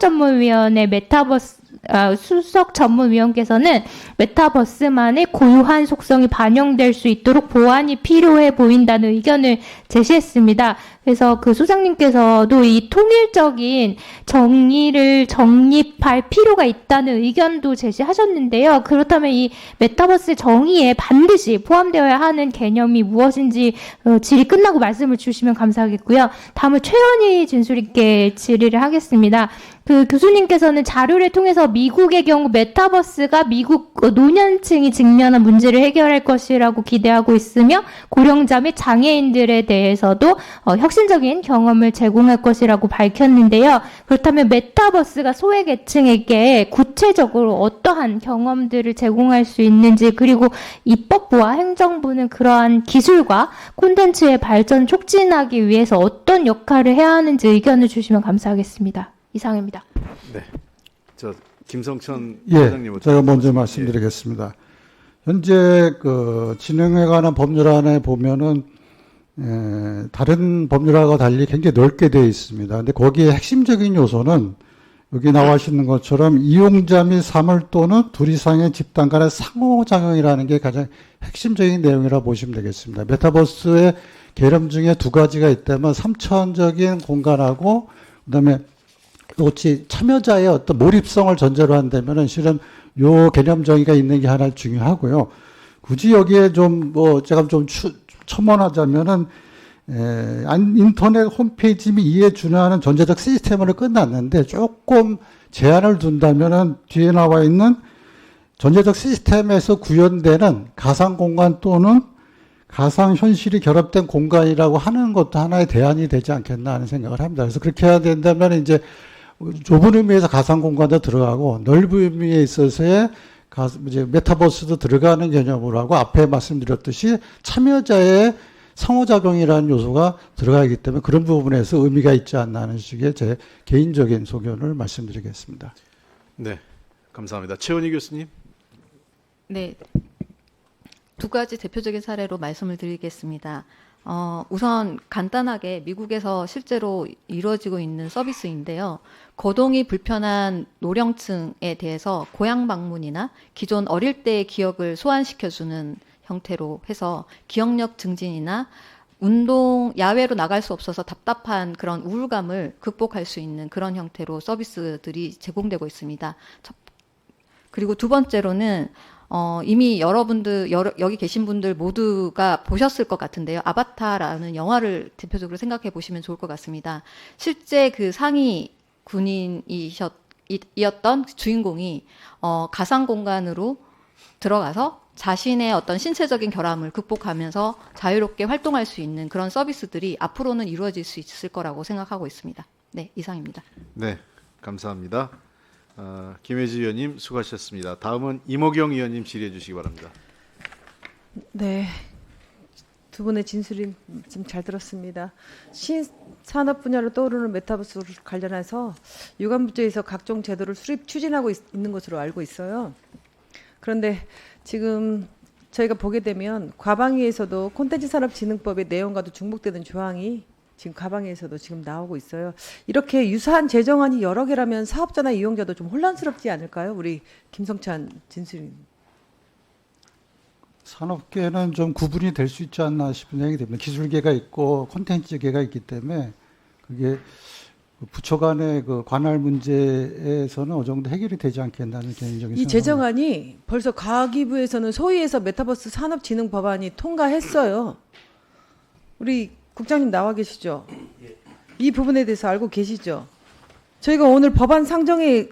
전문위원께서는 메타버스만의 고유한 속성이 반영될 수 있도록 보완이 필요해 보인다는 의견을 제시했습니다. 그래서 그 소장님께서도 이 통일적인 정의를 정립할 필요가 있다는 의견도 제시하셨는데요. 그렇다면 이 메타버스 정의에 반드시 포함되어야 하는 개념이 무엇인지 질의 끝나고 말씀을 주시면 감사하겠고요. 다음은 최현희 진술있게 질의를 하겠습니다. 그 교수님께서는 자료를 통해서 미국의 경우 메타버스가 미국 노년층이 직면한 문제를 해결할 것이라고 기대하고 있으며, 고령자 및 장애인들에 대해서도 혁신적인 경험을 제공할 것이라고 밝혔는데요. 그렇다면 메타버스가 소외계층에게 구체적으로 어떠한 경험들을 제공할 수 있는지, 그리고 입법부와 행정부는 그러한 기술과 콘텐츠의 발전 촉진하기 위해서 어떤 역할을 해야 하는지 의견을 주시면 감사하겠습니다. 이상입니다. 네. 김성천 예, 회장님. 제가 먼저 말씀드리겠습니다. 현재 그 진흥에 관한 법률안에 보면은 다른 법률안과 달리 굉장히 넓게 되어 있습니다. 근데 거기에 핵심적인 요소는 여기 나와 있는 것처럼 이용자 및 사물 또는 둘 이상의 집단 간의 상호작용이라는 게 가장 핵심적인 내용이라고 보시면 되겠습니다. 메타버스의 개념 중에 두 가지가 있다면 3차원적인 공간하고 그다음에 똑같이 참여자의 어떤 몰입성을 전제로 한다면은 실은 요 개념 정의가 있는 게 하나 중요하고요. 굳이 여기에 좀 제가 좀 첨언하자면은 인터넷 홈페이지 및 이에 준하는 전자적 시스템으로 끝났는데, 조금 제한을 둔다면은 뒤에 나와 있는 전자적 시스템에서 구현되는 가상 공간 또는 가상 현실이 결합된 공간이라고 하는 것도 하나의 대안이 되지 않겠나 하는 생각을 합니다. 그래서 그렇게 해야 된다면 이제 좁은 의미에서 가상 공간도 들어가고 넓은 의미에 있어서의 이제 메타버스도 들어가는 개념으로 하고, 앞에 말씀드렸듯이 참여자의 상호작용이라는 요소가 들어가기 때문에 그런 부분에서 의미가 있지 않나 하는 식의 제 개인적인 소견을 말씀드리겠습니다. 네, 감사합니다. 최원희 교수님. 네. 두 가지 대표적인 사례로 말씀을 드리겠습니다. 우선 간단하게 미국에서 실제로 이루어지고 있는 서비스인데요. 거동이 불편한 노령층에 대해서 고향 방문이나 기존 어릴 때의 기억을 소환시켜주는 형태로 해서 기억력 증진이나 운동, 야외로 나갈 수 없어서 답답한 그런 우울감을 극복할 수 있는 그런 형태로 서비스들이 제공되고 있습니다. 그리고 두 번째로는 이미 여러분들, 여기 계신 분들 모두가 보셨을 것 같은데요. 아바타라는 영화를 대표적으로 생각해 보시면 좋을 것 같습니다. 실제 그 상위 군인이셨고, 이었던 주인공이 가상 공간으로 들어가서 자신의 어떤 신체적인 결함을 극복하면서 자유롭게 활동할 수 있는 그런 서비스들이 앞으로는 이루어질 수 있을 거라고 생각하고 있습니다. 네, 이상입니다. 네, 감사합니다. 김혜지 의원님 수고하셨습니다. 다음은 이모경 의원님 질의해 주시기 바랍니다. 네, 두 분의 진술이 지금 잘 들었습니다. 신산업 분야로 떠오르는 메타버스 관련해서 유관부처에서 각종 제도를 수립 추진하고 있는 것으로 알고 있어요. 그런데 지금 저희가 보게 되면 과방위에서도 콘텐츠산업진흥법의 내용과도 중복되는 조항이 지금 과방위에서도 지금 나오고 있어요. 이렇게 유사한 제정안이 여러 개라면 사업자나 이용자도 좀 혼란스럽지 않을까요? 우리 김성찬 진술인. 산업계는 좀 구분이 될 수 있지 않나 싶은 생각이 듭니다. 기술계가 있고 콘텐츠계가 있기 때문에 그게 부처 간의 그 관할 문제에서는 어느 정도 해결이 되지 않겠다는 개인적인 이 생각입니다. 제정안이 벌써 과기부에서는 소위에서 메타버스 산업진흥 법안이 통과했어요. 우리 국장님 나와 계시죠? 이 부분에 대해서 알고 계시죠? 저희가 오늘 법안 상정에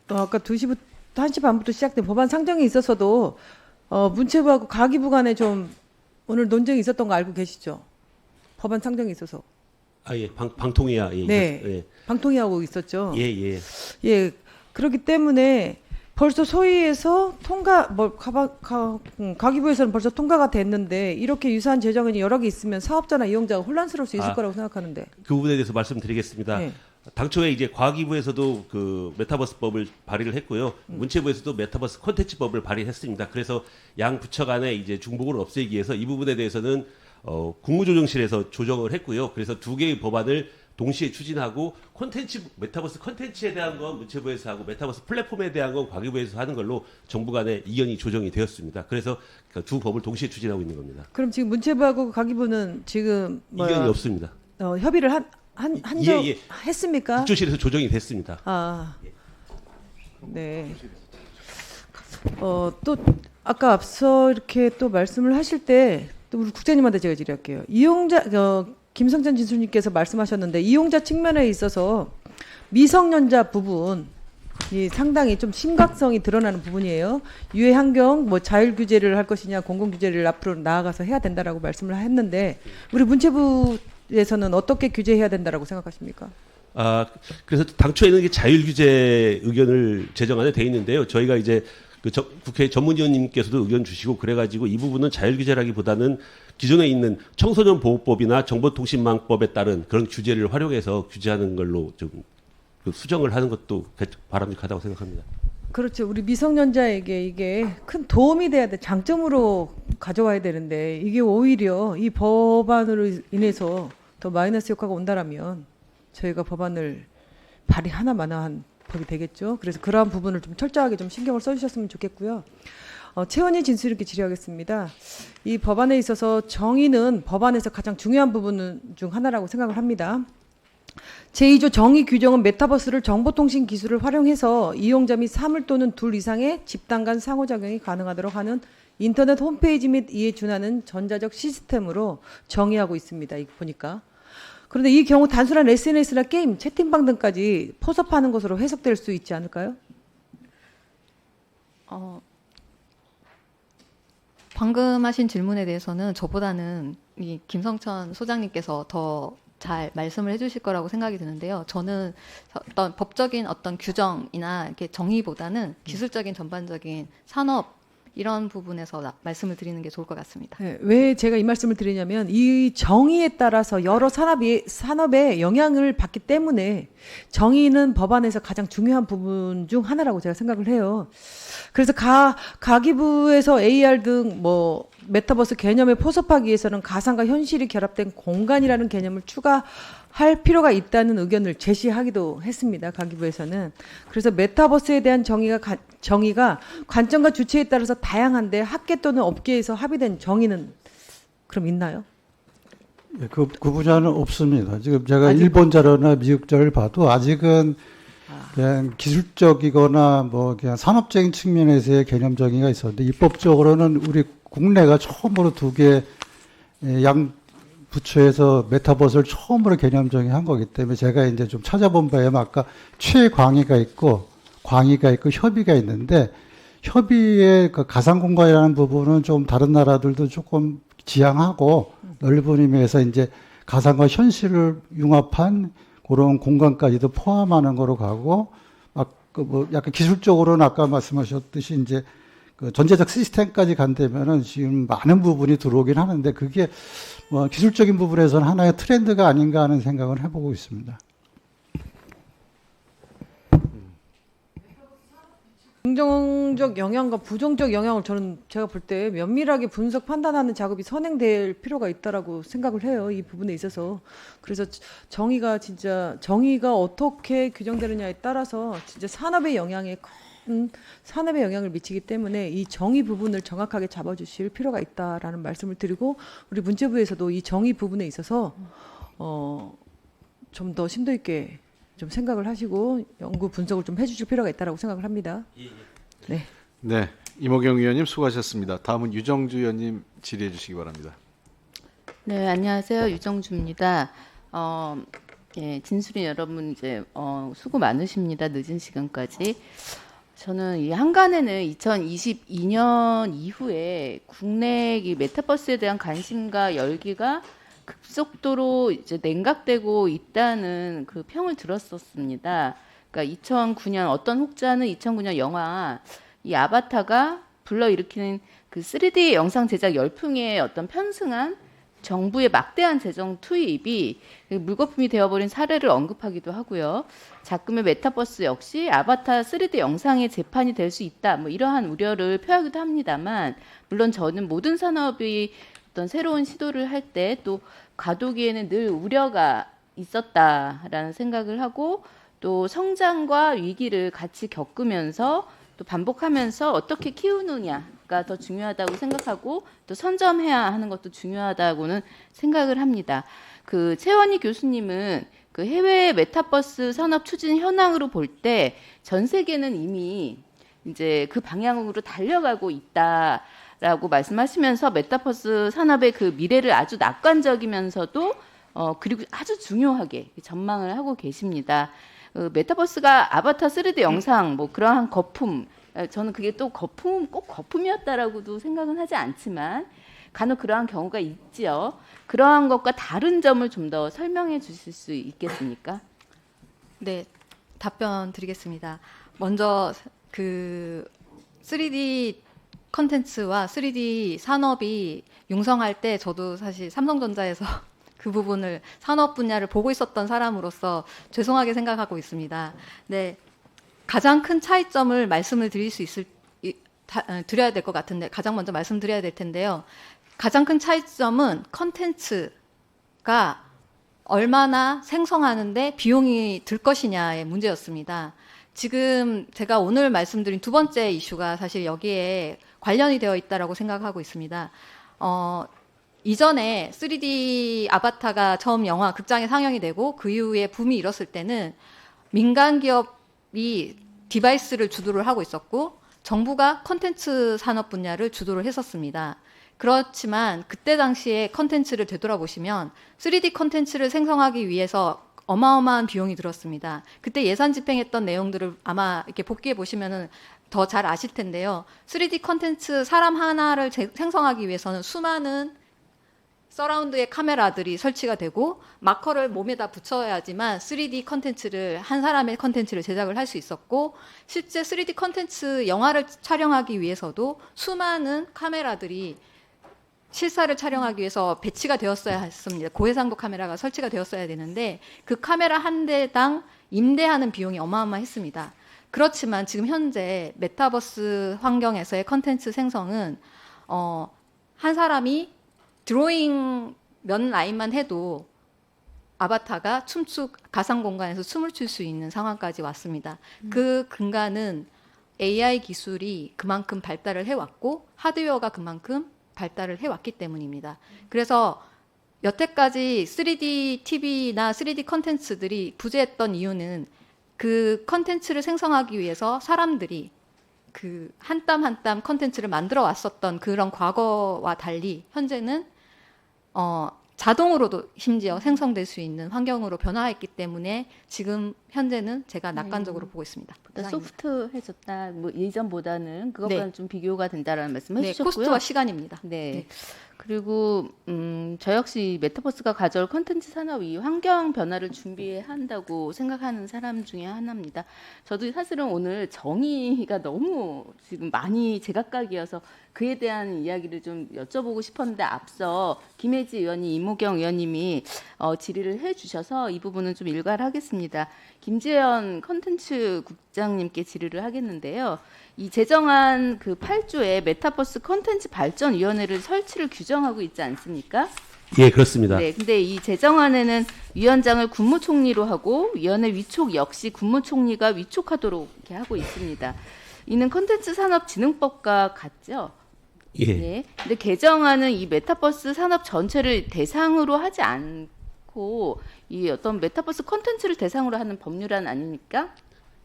아까 2시부터 1시 반부터 시작된 법안 상정에 있어서도 문체부하고 과기부 간에 좀 오늘 논쟁이 있었던 거 알고 계시죠? 법안 상정에 있어서. 예, 방통위야. 예, 네. 예. 방통위하고 있었죠. 예, 예. 예, 그렇기 때문에 벌써 소위에서 과기부에서는 벌써 통과가 됐는데 이렇게 유사한 제정안이 여러 개 있으면 사업자나 이용자가 혼란스러울 수 있을 거라고 생각하는데. 그 부분에 대해서 말씀드리겠습니다. 네. 당초에 이제 과기부에서도 그 메타버스법을 발의를 했고요. 문체부에서도 메타버스 콘텐츠법을 발의했습니다. 그래서 양 부처 간에 이제 중복을 없애기 위해서 이 부분에 대해서는 국무조정실에서 조정을 했고요. 그래서 두 개의 법안을 동시에 추진하고 메타버스 콘텐츠에 대한 건 문체부에서 하고 메타버스 플랫폼에 대한 건 과기부에서 하는 걸로 정부 간에 이견이 조정이 되었습니다. 그래서 그 두 법을 동시에 추진하고 있는 겁니다. 그럼 지금 문체부하고 과기부는 지금 이견이 없습니다. 협의를 예. 했습니까? 국조실에서 조정이 됐습니다. 네. 또 아까 앞서 이렇게 또 말씀을 하실 때 또 우리 국장님한테 제가 질의할게요. 김성찬 진수님께서 말씀하셨는데 이용자 측면에 있어서 미성년자 부분이 상당히 좀 심각성이 드러나는 부분이에요. 유해 환경, 자율 규제를 할 것이냐, 공공 규제를 앞으로 나아가서 해야 된다라고 말씀을 했는데 우리 문체부에서는 어떻게 규제해야 된다라고 생각하십니까? 그래서 당초에는 이게 자율 규제 의견을 제정안에 돼 있는데요. 저희가 이제 국회 전문위원님께서도 의견 주시고 그래가지고 이 부분은 자율 규제라기보다는 기존에 있는 청소년 보호법이나 정보통신망법에 따른 그런 규제를 활용해서 규제하는 걸로 좀 수정을 하는 것도 바람직하다고 생각합니다. 그렇죠. 우리 미성년자에게 이게 큰 도움이 돼야 돼. 장점으로 가져와야 되는데 이게 오히려 이 법안으로 인해서 더 마이너스 효과가 온다라면 저희가 법안을 발의하나 마나한 법이 되겠죠. 그래서 그러한 부분을 좀 철저하게 좀 신경을 써주셨으면 좋겠고요. 최원희 진수 이렇게 질의하겠습니다. 이 법안에 있어서 정의는 법안에서 가장 중요한 부분 중 하나라고 생각을 합니다. 제2조 정의 규정은 메타버스를 정보통신 기술을 활용해서 이용자 및 사물 또는 둘 이상의 집단 간 상호작용이 가능하도록 하는 인터넷 홈페이지 및 이에 준하는 전자적 시스템으로 정의하고 있습니다. 이거 보니까. 그런데 이 경우 단순한 SNS나 게임, 채팅방 등까지 포섭하는 것으로 해석될 수 있지 않을까요? 방금 하신 질문에 대해서는 저보다는 이 김성천 소장님께서 더 잘 말씀을 해주실 거라고 생각이 드는데요. 저는 어떤 법적인 어떤 규정이나 이렇게 정의보다는 기술적인 전반적인 산업 이런 부분에서 말씀을 드리는 게 좋을 것 같습니다. 네, 왜 제가 이 말씀을 드리냐면 이 정의에 따라서 여러 산업에 영향을 받기 때문에 정의는 법안에서 가장 중요한 부분 중 하나라고 제가 생각을 해요. 그래서 가기부에서 AR 등 메타버스 개념에 포섭하기 위해서는 가상과 현실이 결합된 공간이라는 개념을 추가할 필요가 있다는 의견을 제시하기도 했습니다. 가기부에서는. 그래서 메타버스에 대한 정의가 관점과 주체에 따라서 다양한데 학계 또는 업계에서 합의된 정의는 그럼 있나요? 예, 그 분야는 없습니다. 지금 제가 일본 자료나 미국 자료를 봐도 아직은 그냥 기술적이거나 그냥 산업적인 측면에서의 개념 정의가 있었는데 입법적으로는 우리 국내가 처음으로 두 개 양 부처에서 메타버스를 처음으로 개념 정의한 거기 때문에 제가 이제 좀 찾아본 바에 아까 최광의가 있고 광의가 있고 협의가 있는데 협의의 그 가상 공간이라는 부분은 좀 다른 나라들도 조금 지향하고 넓은 의미에서 이제 가상과 현실을 융합한 그런 공간까지도 포함하는 거로 가고 막 그 뭐 약간 기술적으로는 아까 말씀하셨듯이 이제 그 전제적 시스템까지 간다면은 지금 많은 부분이 들어오긴 하는데 그게 뭐 기술적인 부분에서는 하나의 트렌드가 아닌가 하는 생각을 해보고 있습니다. 긍정적 영향과 부정적 영향을 저는 제가 볼 때 면밀하게 분석 판단하는 작업이 선행될 필요가 있다라고 생각을 해요. 이 부분에 있어서. 그래서 정의가 어떻게 규정되느냐에 따라서 진짜 산업의 영향에 큰 산업의 영향을 미치기 때문에 이 정의 부분을 정확하게 잡아주실 필요가 있다라는 말씀을 드리고 우리 문체부에서도 이 정의 부분에 있어서 좀 더 심도 있게 좀 생각을 하시고 연구 분석을 좀 해주실 필요가 있다라고 생각을 합니다. 네. 네, 이모경 의원님 수고하셨습니다. 다음은 유정주 의원님 질의해 주시기 바랍니다. 네, 안녕하세요. 유정주입니다. 예, 진술인 여러분 이제 수고 많으십니다. 늦은 시간까지. 저는 이 한간에는 2022년 이후에 국내 이 메타버스에 대한 관심과 열기가 급속도로 이제 냉각되고 있다는 그 평을 들었었습니다. 그러니까 2009년 어떤 혹자는 2009년 영화 이 아바타가 불러일으키는 그 3D 영상 제작 열풍에 어떤 편승한 정부의 막대한 재정 투입이 물거품이 되어버린 사례를 언급하기도 하고요. 작금의 메타버스 역시 아바타 3D 영상의 재판이 될 수 있다. 뭐 이러한 우려를 표하기도 합니다만 물론 저는 모든 산업이 어떤 새로운 시도를 할 때 또 과도기에는 늘 우려가 있었다라는 생각을 하고 또 성장과 위기를 같이 겪으면서 또 반복하면서 어떻게 키우느냐가 더 중요하다고 생각하고 또 선점해야 하는 것도 중요하다고는 생각을 합니다. 그 최원희 교수님은 그 해외 메타버스 산업 추진 현황으로 볼 때 전 세계는 이미 이제 그 방향으로 달려가고 있다라고 말씀하시면서 메타버스 산업의 그 미래를 아주 낙관적이면서도 그리고 아주 중요하게 전망을 하고 계십니다. 메타버스가 아바타 3D 영상 뭐 그러한 거품 저는 그게 또 꼭 거품이었다라고도 생각은 하지 않지만 간혹 그러한 경우가 있지요. 그러한 것과 다른 점을 좀 더 설명해 주실 수 있겠습니까? 네, 답변 드리겠습니다. 먼저 그 3D 컨텐츠와 3D 산업이 융성할 때 저도 사실 삼성전자에서 그 부분을 산업 분야를 보고 있었던 사람으로서 죄송하게 생각하고 있습니다. 네, 가장 큰 차이점을 말씀을 드려야 될 것 같은데 가장 먼저 말씀드려야 될 텐데요. 가장 큰 차이점은 컨텐츠가 얼마나 생성하는데 비용이 들 것이냐의 문제였습니다. 지금 제가 오늘 말씀드린 두 번째 이슈가 사실 여기에 관련이 되어 있다라고 생각하고 있습니다. 이전에 3D 아바타가 처음 영화 극장에 상영이 되고 그 이후에 붐이 일었을 때는 민간 기업이 디바이스를 주도를 하고 있었고 정부가 컨텐츠 산업 분야를 주도를 했었습니다. 그렇지만 그때 당시에 컨텐츠를 되돌아보시면 3D 컨텐츠를 생성하기 위해서 어마어마한 비용이 들었습니다. 그때 예산 집행했던 내용들을 아마 이렇게 복기해 보시면은 더 잘 아실 텐데요. 3D 컨텐츠 사람 하나를 생성하기 위해서는 수많은 서라운드의 카메라들이 설치가 되고 마커를 몸에다 붙여야지만 3D 컨텐츠를 한 사람의 컨텐츠를 제작을 할 수 있었고 실제 3D 컨텐츠 영화를 촬영하기 위해서도 수많은 카메라들이 실사를 촬영하기 위해서 배치가 되었어야 했습니다. 고해상도 카메라가 설치가 되었어야 되는데 그 카메라 한 대당 임대하는 비용이 어마어마했습니다. 그렇지만 지금 현재 메타버스 환경에서의 컨텐츠 생성은 한 사람이 드로잉 몇 라인만 해도 아바타가 가상 공간에서 춤을 출 수 있는 상황까지 왔습니다. 그 근간은 AI 기술이 그만큼 발달을 해왔고 하드웨어가 그만큼 발달을 해왔기 때문입니다. 그래서 여태까지 3D TV나 3D 컨텐츠들이 부재했던 이유는 그 컨텐츠를 생성하기 위해서 사람들이 그 한 땀 한 땀 컨텐츠를 만들어 왔었던 그런 과거와 달리 현재는 자동으로도 심지어 생성될 수 있는 환경으로 변화했기 때문에 지금 현재는 제가 낙관적으로 보고 있습니다. 보다 소프트해졌다. 뭐 예전보다는 그것과는 네. 좀 비교가 된다라는 말씀 네, 해주셨고요. 코스트와 시간입니다. 네. 그리고 저 역시 메타버스가 가져올 콘텐츠 산업 이 환경 변화를 준비해야 한다고 생각하는 사람 중에 하나입니다. 저도 사실은 오늘 정의가 너무 지금 많이 제각각이어서 그에 대한 이야기를 좀 여쭤보고 싶었는데 앞서 김혜지 의원이 이모경 의원님이 질의를 해주셔서 이 부분은 좀 일괄하겠습니다. 김재현 콘텐츠 국장님께 질의를 하겠는데요. 이 제정안 그 8조에 메타버스 콘텐츠 발전위원회를 설치를 규정하고 있지 않습니까? 예, 그렇습니다. 네, 근데 이 제정안에는 위원장을 국무총리로 하고 위원회 위촉 역시 국무총리가 위촉하도록 이렇게 하고 있습니다. 이는 콘텐츠 산업진흥법과 같죠? 예. 네. 근데 개정안은 이 메타버스 산업 전체를 대상으로 하지 않고 이 어떤 메타버스 콘텐츠를 대상으로 하는 법률안 아닙니까?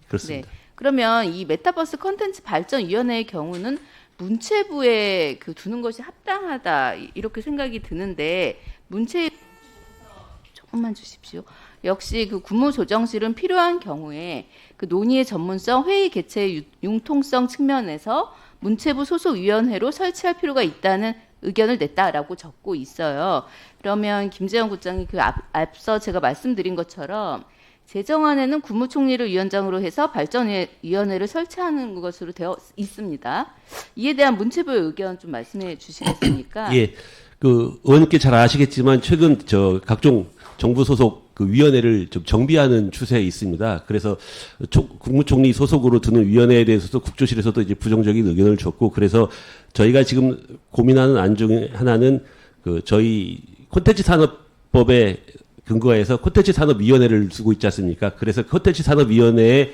그렇습니다. 네. 그러면 이 메타버스 콘텐츠 발전위원회의 경우는 문체부에 그 두는 것이 합당하다 이렇게 생각이 드는데 문체 조금만 주십시오. 역시 그 국무조정실은 필요한 경우에 그 논의의 전문성, 회의 개최의 융통성 측면에서 문체부 소속 위원회로 설치할 필요가 있다는 의견을 냈다라고 적고 있어요. 그러면 김재현 국장이 그 앞서 제가 말씀드린 것처럼 제정안에는 국무총리를 위원장으로 해서 발전위원회를 설치하는 것으로 되어 있습니다. 이에 대한 문체부의 의견 좀 말씀해 주시겠습니까? 예. 그 의원님께 잘 아시겠지만 최근 저 각종 정부 소속 그 위원회를 좀 정비하는 추세에 있습니다. 그래서 국무총리 소속으로 두는 위원회에 대해서도 국조실에서도 이제 부정적인 의견을 줬고, 그래서 저희가 지금 고민하는 안 중에 하나는 그 저희 콘텐츠 산업법에 근거해서 콘텐츠 산업위원회를 두고 있지 않습니까? 그래서 콘텐츠 산업위원회의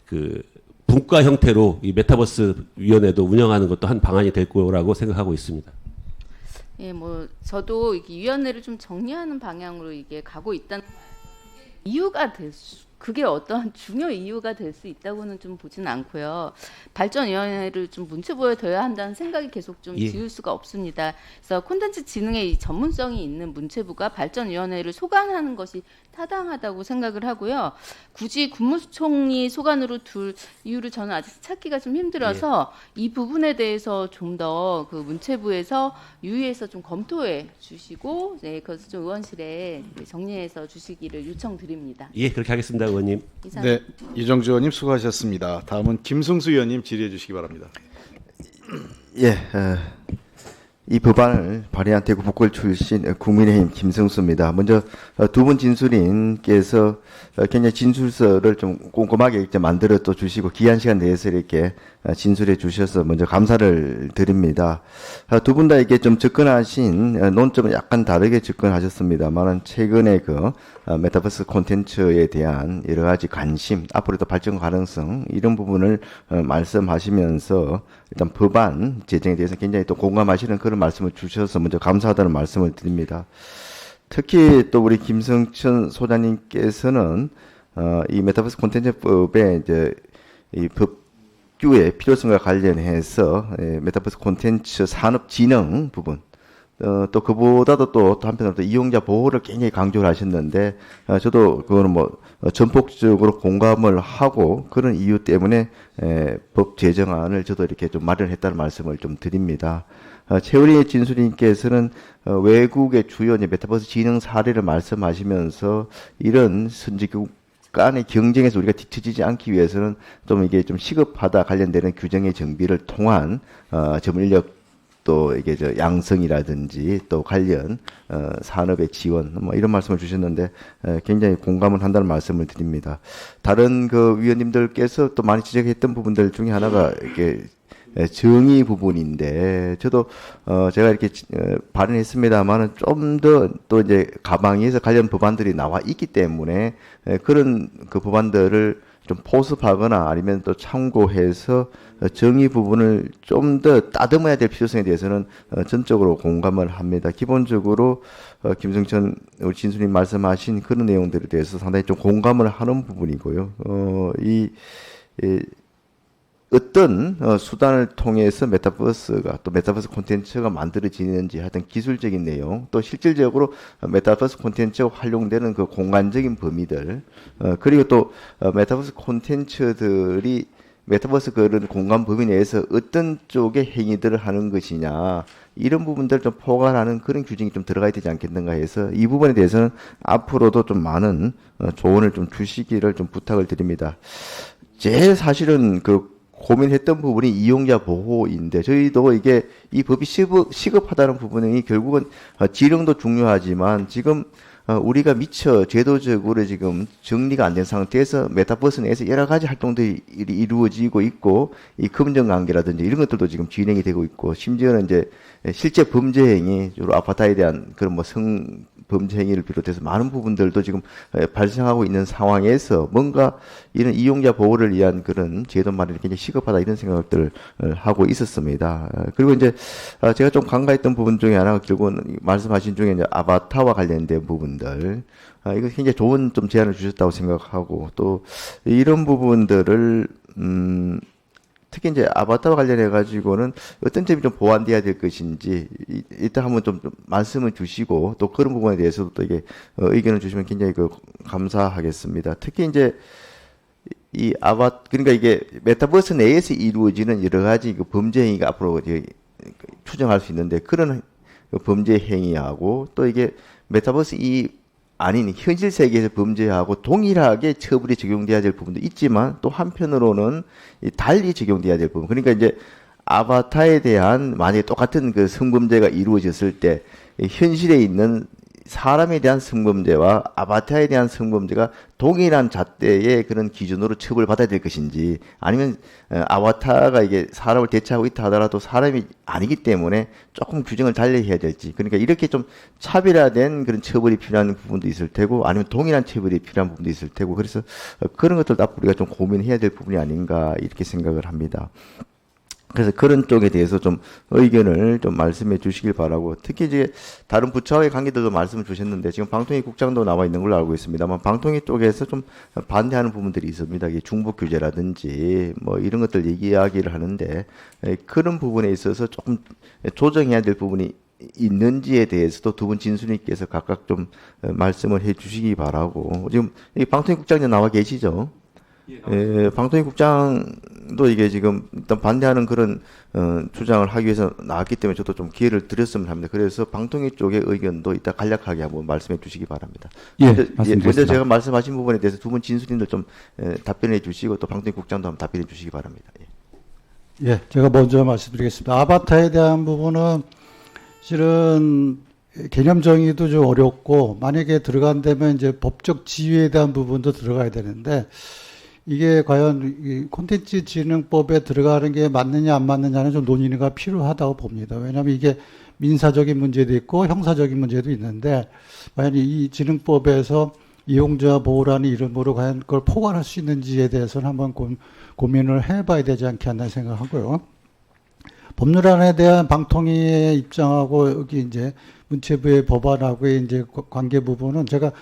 그 분과 형태로 이 메타버스 위원회도 운영하는 것도 한 방안이 될 거라고 생각하고 있습니다. 예, 뭐 저도 이 위원회를 좀 정리하는 방향으로 이게 가고 있다는 이유가 그게 어떠한 중요 이유가 될 수 있다고는 좀 보지는 않고요. 발전위원회를 좀 문체부에 둬야 한다는 생각이 계속 좀 예. 지울 수가 없습니다. 그래서 콘텐츠 진흥에 이 전문성이 있는 문체부가 발전위원회를 소관하는 것이 타당하다고 생각을 하고요. 굳이 국무총리 소관으로 둘 이유를 저는 아직 찾기가 좀 힘들어서 이 부분에 대해서 좀 더 그 문체부에서 유의해서 좀 검토해 주시고, 네, 그것을 좀 의원실에 정리해서 주시기를 요청드립니다. 예, 그렇게 하겠습니다, 의원님. 이상. 네, 이정주 의원님 수고하셨습니다. 다음은 김승수 의원님 질의해 주시기 바랍니다. 예, 이 법안을 발의한 대구 북구을 출신 국민의힘 김성수입니다. 먼저 두 분 진술인께서 굉장히 진술서를 좀 꼼꼼하게 이렇게 만들어 또 주시고 귀한 시간 내에서 이렇게 진술해 주셔서 먼저 감사를 드립니다. 두 분 다 이게 좀 접근하신 논점은 약간 다르게 접근하셨습니다만 최근에 그 메타버스 콘텐츠에 대한 여러 가지 관심, 앞으로도 발전 가능성 이런 부분을 말씀하시면서 일단 법안 제정에 대해서 굉장히 또 공감하시는 그런 말씀을 주셔서 먼저 감사하다는 말씀을 드립니다. 특히 또 우리 김성천 소장님께서는 이 메타버스 콘텐츠법에 이제 이 법규의 필요성과 관련해서 메타버스 콘텐츠 산업 진흥 부분 또 그보다도 또 한편으로 또 이용자 보호를 굉장히 강조를 하셨는데 저도 그거는 뭐 전폭적으로 공감을 하고 그런 이유 때문에 법 제정안을 저도 이렇게 좀 마련했다는 말씀을 좀 드립니다. 최우리 진수님께서는 외국의 주요 메타버스 진흥 사례를 말씀하시면서 이런 선진국 간의 경쟁에서 우리가 뒤처지지 않기 위해서는 좀 이게 좀 시급하다 관련되는 규정의 정비를 통한 전문 인력 또 이게 저 양성이라든지 또 관련 산업의 지원 뭐 이런 말씀을 주셨는데 굉장히 공감을 한다는 말씀을 드립니다. 다른 그 위원님들께서 또 많이 지적했던 부분들 중에 하나가 이게 정의 부분인데 저도 제가 이렇게 발언했습니다만은 좀 더 또 이제 가방위에서 관련 법안들이 나와 있기 때문에 그런 그 법안들을 좀 포섭하거나 아니면 또 참고해서 정의 부분을 좀 더 따듬어야 될 필요성에 대해서는 전적으로 공감을 합니다. 기본적으로 김성천 우리 진수님 말씀하신 그런 내용들에 대해서 상당히 좀 공감을 하는 부분이고요. 어떤 수단을 통해서 메타버스가 또 메타버스 콘텐츠가 만들어지는지 하여튼 기술적인 내용 또 실질적으로 메타버스 콘텐츠가 활용되는 그 공간적인 범위들 그리고 또 메타버스 콘텐츠들이 메타버스 그런 공간 범위 내에서 어떤 쪽의 행위들을 하는 것이냐 이런 부분들 좀 포괄하는 그런 규정이 좀 들어가야 되지 않겠는가 해서 이 부분에 대해서는 앞으로도 좀 많은 조언을 좀 주시기를 좀 부탁을 드립니다. 제일 사실은 그 고민했던 부분이 이용자 보호인데 저희도 이게 이 법이 시급하다는 부분이 결국은 지령도 중요하지만 지금 우리가 미처 제도적으로 지금 정리가 안 된 상태에서 메타버스 내에서 여러 가지 활동들이 이루어지고 있고 이 금전 관계라든지 이런 것들도 지금 진행이 되고 있고 심지어는 이제 실제 범죄 행위 주로 아바타에 대한 그런 뭐 범죄 행위를 비롯해서 많은 부분들도 지금 발생하고 있는 상황에서 뭔가 이런 이용자 보호를 위한 그런 제도 마련이 굉장히 시급하다 이런 생각들을 하고 있었습니다. 그리고 이제 제가 좀 간과했던 부분 중에 하나가 결국은 말씀하신 중에 이제 아바타와 관련된 부분들 이거 굉장히 좋은 좀 제안을 주셨다고 생각하고 또 이런 부분들을 특히 이제 아바타와 관련해 가지고는 어떤 점이 좀 보완돼야 될 것인지 이따 한번 좀 말씀을 주시고 또 그런 부분에 대해서도 또 이게 의견을 주시면 굉장히 감사하겠습니다. 특히 이제 그러니까 이게 메타버스 내에서 이루어지는 여러 가지 그 범죄 행위가 앞으로 이제 추정할 수 있는데 그런 범죄 행위하고 또 이게 메타버스 아닌 현실 세계에서 범죄하고 동일하게 처벌이 적용돼야 될 부분도 있지만 또 한편으로는 달리 적용돼야 될 부분. 그러니까 이제 아바타에 대한 만약에 똑같은 그 성범죄가 이루어졌을 때 현실에 있는 사람에 대한 성범죄와 아바타에 대한 성범죄가 동일한 잣대의 그런 기준으로 처벌받아야 될 것인지 아니면 아바타가 이게 사람을 대체하고 있다 하더라도 사람이 아니기 때문에 조금 규정을 달리 해야 될지 그러니까 이렇게 좀 차별화된 그런 처벌이 필요한 부분도 있을 테고 아니면 동일한 처벌이 필요한 부분도 있을 테고 그래서 그런 것들 앞으로 우리가 좀 고민해야 될 부분이 아닌가 이렇게 생각을 합니다. 그래서 그런 쪽에 대해서 좀 의견을 좀 말씀해 주시길 바라고 특히 이제 다른 부처와의 관계들도 말씀을 주셨는데 지금 방통위 국장도 나와 있는 걸로 알고 있습니다만 방통위 쪽에서 좀 반대하는 부분들이 있습니다. 이게 중복 규제라든지 뭐 이런 것들 이야기를 하는데 그런 부분에 있어서 조금 조정해야 될 부분이 있는지에 대해서도 두 분 진수님께서 각각 좀 말씀을 해 주시기 바라고 지금 방통위 국장님 나와 계시죠? 예, 방통위 국장도 이게 지금 일단 반대하는 그런 주장을 하기 위해서 나왔기 때문에 저도 좀 기회를 드렸으면 합니다. 그래서 방통위 쪽의 의견도 이따 간략하게 한번 말씀해 주시기 바랍니다. 예, 말씀드리겠습니다. 먼저 제가 말씀하신 부분에 대해서 두 분 진수님들 좀 답변해 주시고 또 방통위 국장도 한번 답변해 주시기 바랍니다. 예, 제가 먼저 말씀드리겠습니다. 아바타에 대한 부분은 실은 개념 정의도 좀 어렵고 만약에 들어간다면 이제 법적 지위에 대한 부분도 들어가야 되는데 이게 과연 이 콘텐츠 진흥법에 들어가는 게 맞느냐 안 맞느냐는 좀 논의가 필요하다고 봅니다. 왜냐하면 이게 민사적인 문제도 있고 형사적인 문제도 있는데 과연 이 진흥법에서 이용자 보호라는 이름으로 과연 그걸 포괄할 수 있는지에 대해서는 한번 고민을 해봐야 되지 않겠나 생각하고요. 법률안에 대한 방통위의 입장하고 여기 이제 문체부의 법안하고의 이제 관계 부분은 제가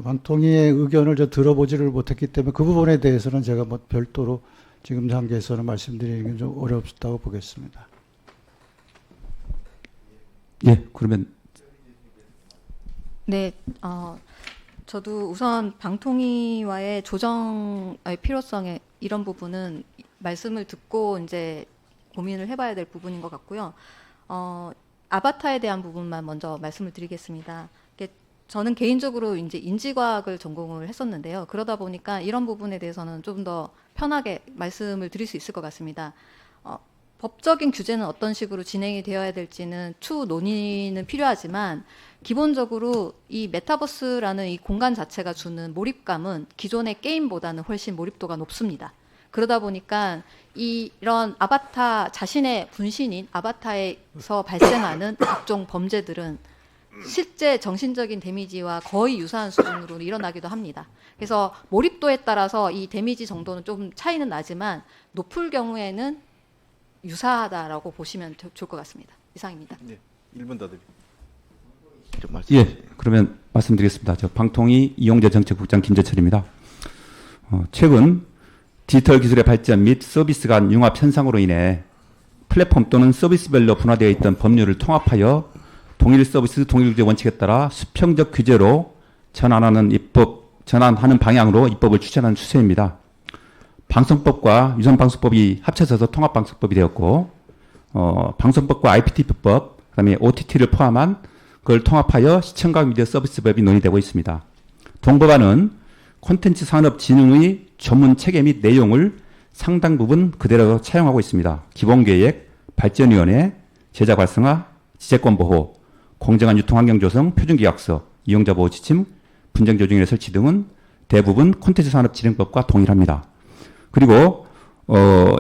방통위의 의견을 들어보지를 못했기 때문에 그 부분에 대해서는 제가 뭐 별도로 지금 단계에서는 말씀드리기는 좀 어렵다고 보겠습니다. 예, 그러면 네, 저도 우선 방통위와의 조정의 필요성에 이런 부분은 말씀을 듣고 이제 고민을 해봐야 될 부분인 것 같고요. 아바타에 대한 부분만 먼저 말씀을 드리겠습니다. 저는 개인적으로 이제 인지과학을 전공을 했었는데요. 그러다 보니까 이런 부분에 대해서는 좀 더 편하게 말씀을 드릴 수 있을 것 같습니다. 법적인 규제는 어떤 식으로 진행이 되어야 될지는 추후 논의는 필요하지만 기본적으로 이 메타버스라는 이 공간 자체가 주는 몰입감은 기존의 게임보다는 훨씬 몰입도가 높습니다. 그러다 보니까 이런 아바타 자신의 분신인 아바타에서 발생하는 각종 범죄들은 실제 정신적인 데미지와 거의 유사한 수준으로 일어나기도 합니다. 그래서 몰입도에 따라서 이 데미지 정도는 좀 차이는 나지만 높을 경우에는 유사하다라고 보시면 좋을 것 같습니다. 이상입니다. 네, 1분 더 드립니다. 예, 그러면 말씀드리겠습니다. 저 방통위 이용자 정책국장 김재철입니다. 최근 디지털 기술의 발전 및 서비스 간 융합 현상으로 인해 플랫폼 또는 서비스별로 분화되어 있던 법률을 통합하여 동일 서비스 동일 규제 원칙에 따라 수평적 규제로 전환하는 방향으로 입법을 추진하는 추세입니다. 방송법과 유선방송법이 합쳐져서 통합방송법이 되었고, 방송법과 IPTV법, 그다음에 OTT를 포함한 그걸 통합하여 시청각 미디어 서비스법이 논의되고 있습니다. 동법안은 콘텐츠 산업진흥의 전문 체계 및 내용을 상당 부분 그대로 차용하고 있습니다. 기본계획, 발전위원회, 제작 활성화, 지재권 보호, 공정한 유통환경 조성, 표준계약서, 이용자 보호 지침, 분쟁조정위원회 설치 등은 대부분 콘텐츠 산업진흥법과 동일합니다. 그리고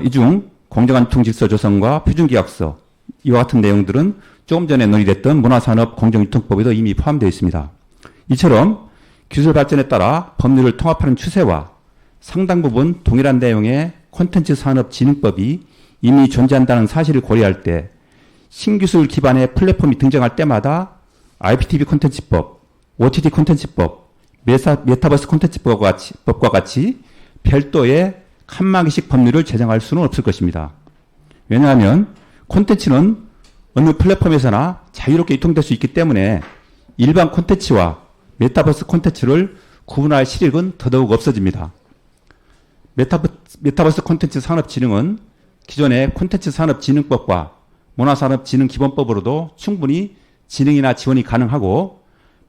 이 중 공정한 유통 질서 조성과 표준계약서 이와 같은 내용들은 조금 전에 논의됐던 문화산업 공정유통법에도 이미 포함되어 있습니다. 이처럼 기술 발전에 따라 법률을 통합하는 추세와 상당 부분 동일한 내용의 콘텐츠 산업진흥법이 이미 존재한다는 사실을 고려할 때 신기술 기반의 플랫폼이 등장할 때마다 IPTV 콘텐츠법, OTT 콘텐츠법, 메타버스 콘텐츠법과 같이 별도의 칸막이식 법률을 제정할 수는 없을 것입니다. 왜냐하면 콘텐츠는 어느 플랫폼에서나 자유롭게 유통될 수 있기 때문에 일반 콘텐츠와 메타버스 콘텐츠를 구분할 실익은 더더욱 없어집니다. 메타버스 콘텐츠 산업진흥은 기존의 콘텐츠 산업진흥법과 문화산업진흥기본법으로도 충분히 진흥이나 지원이 가능하고,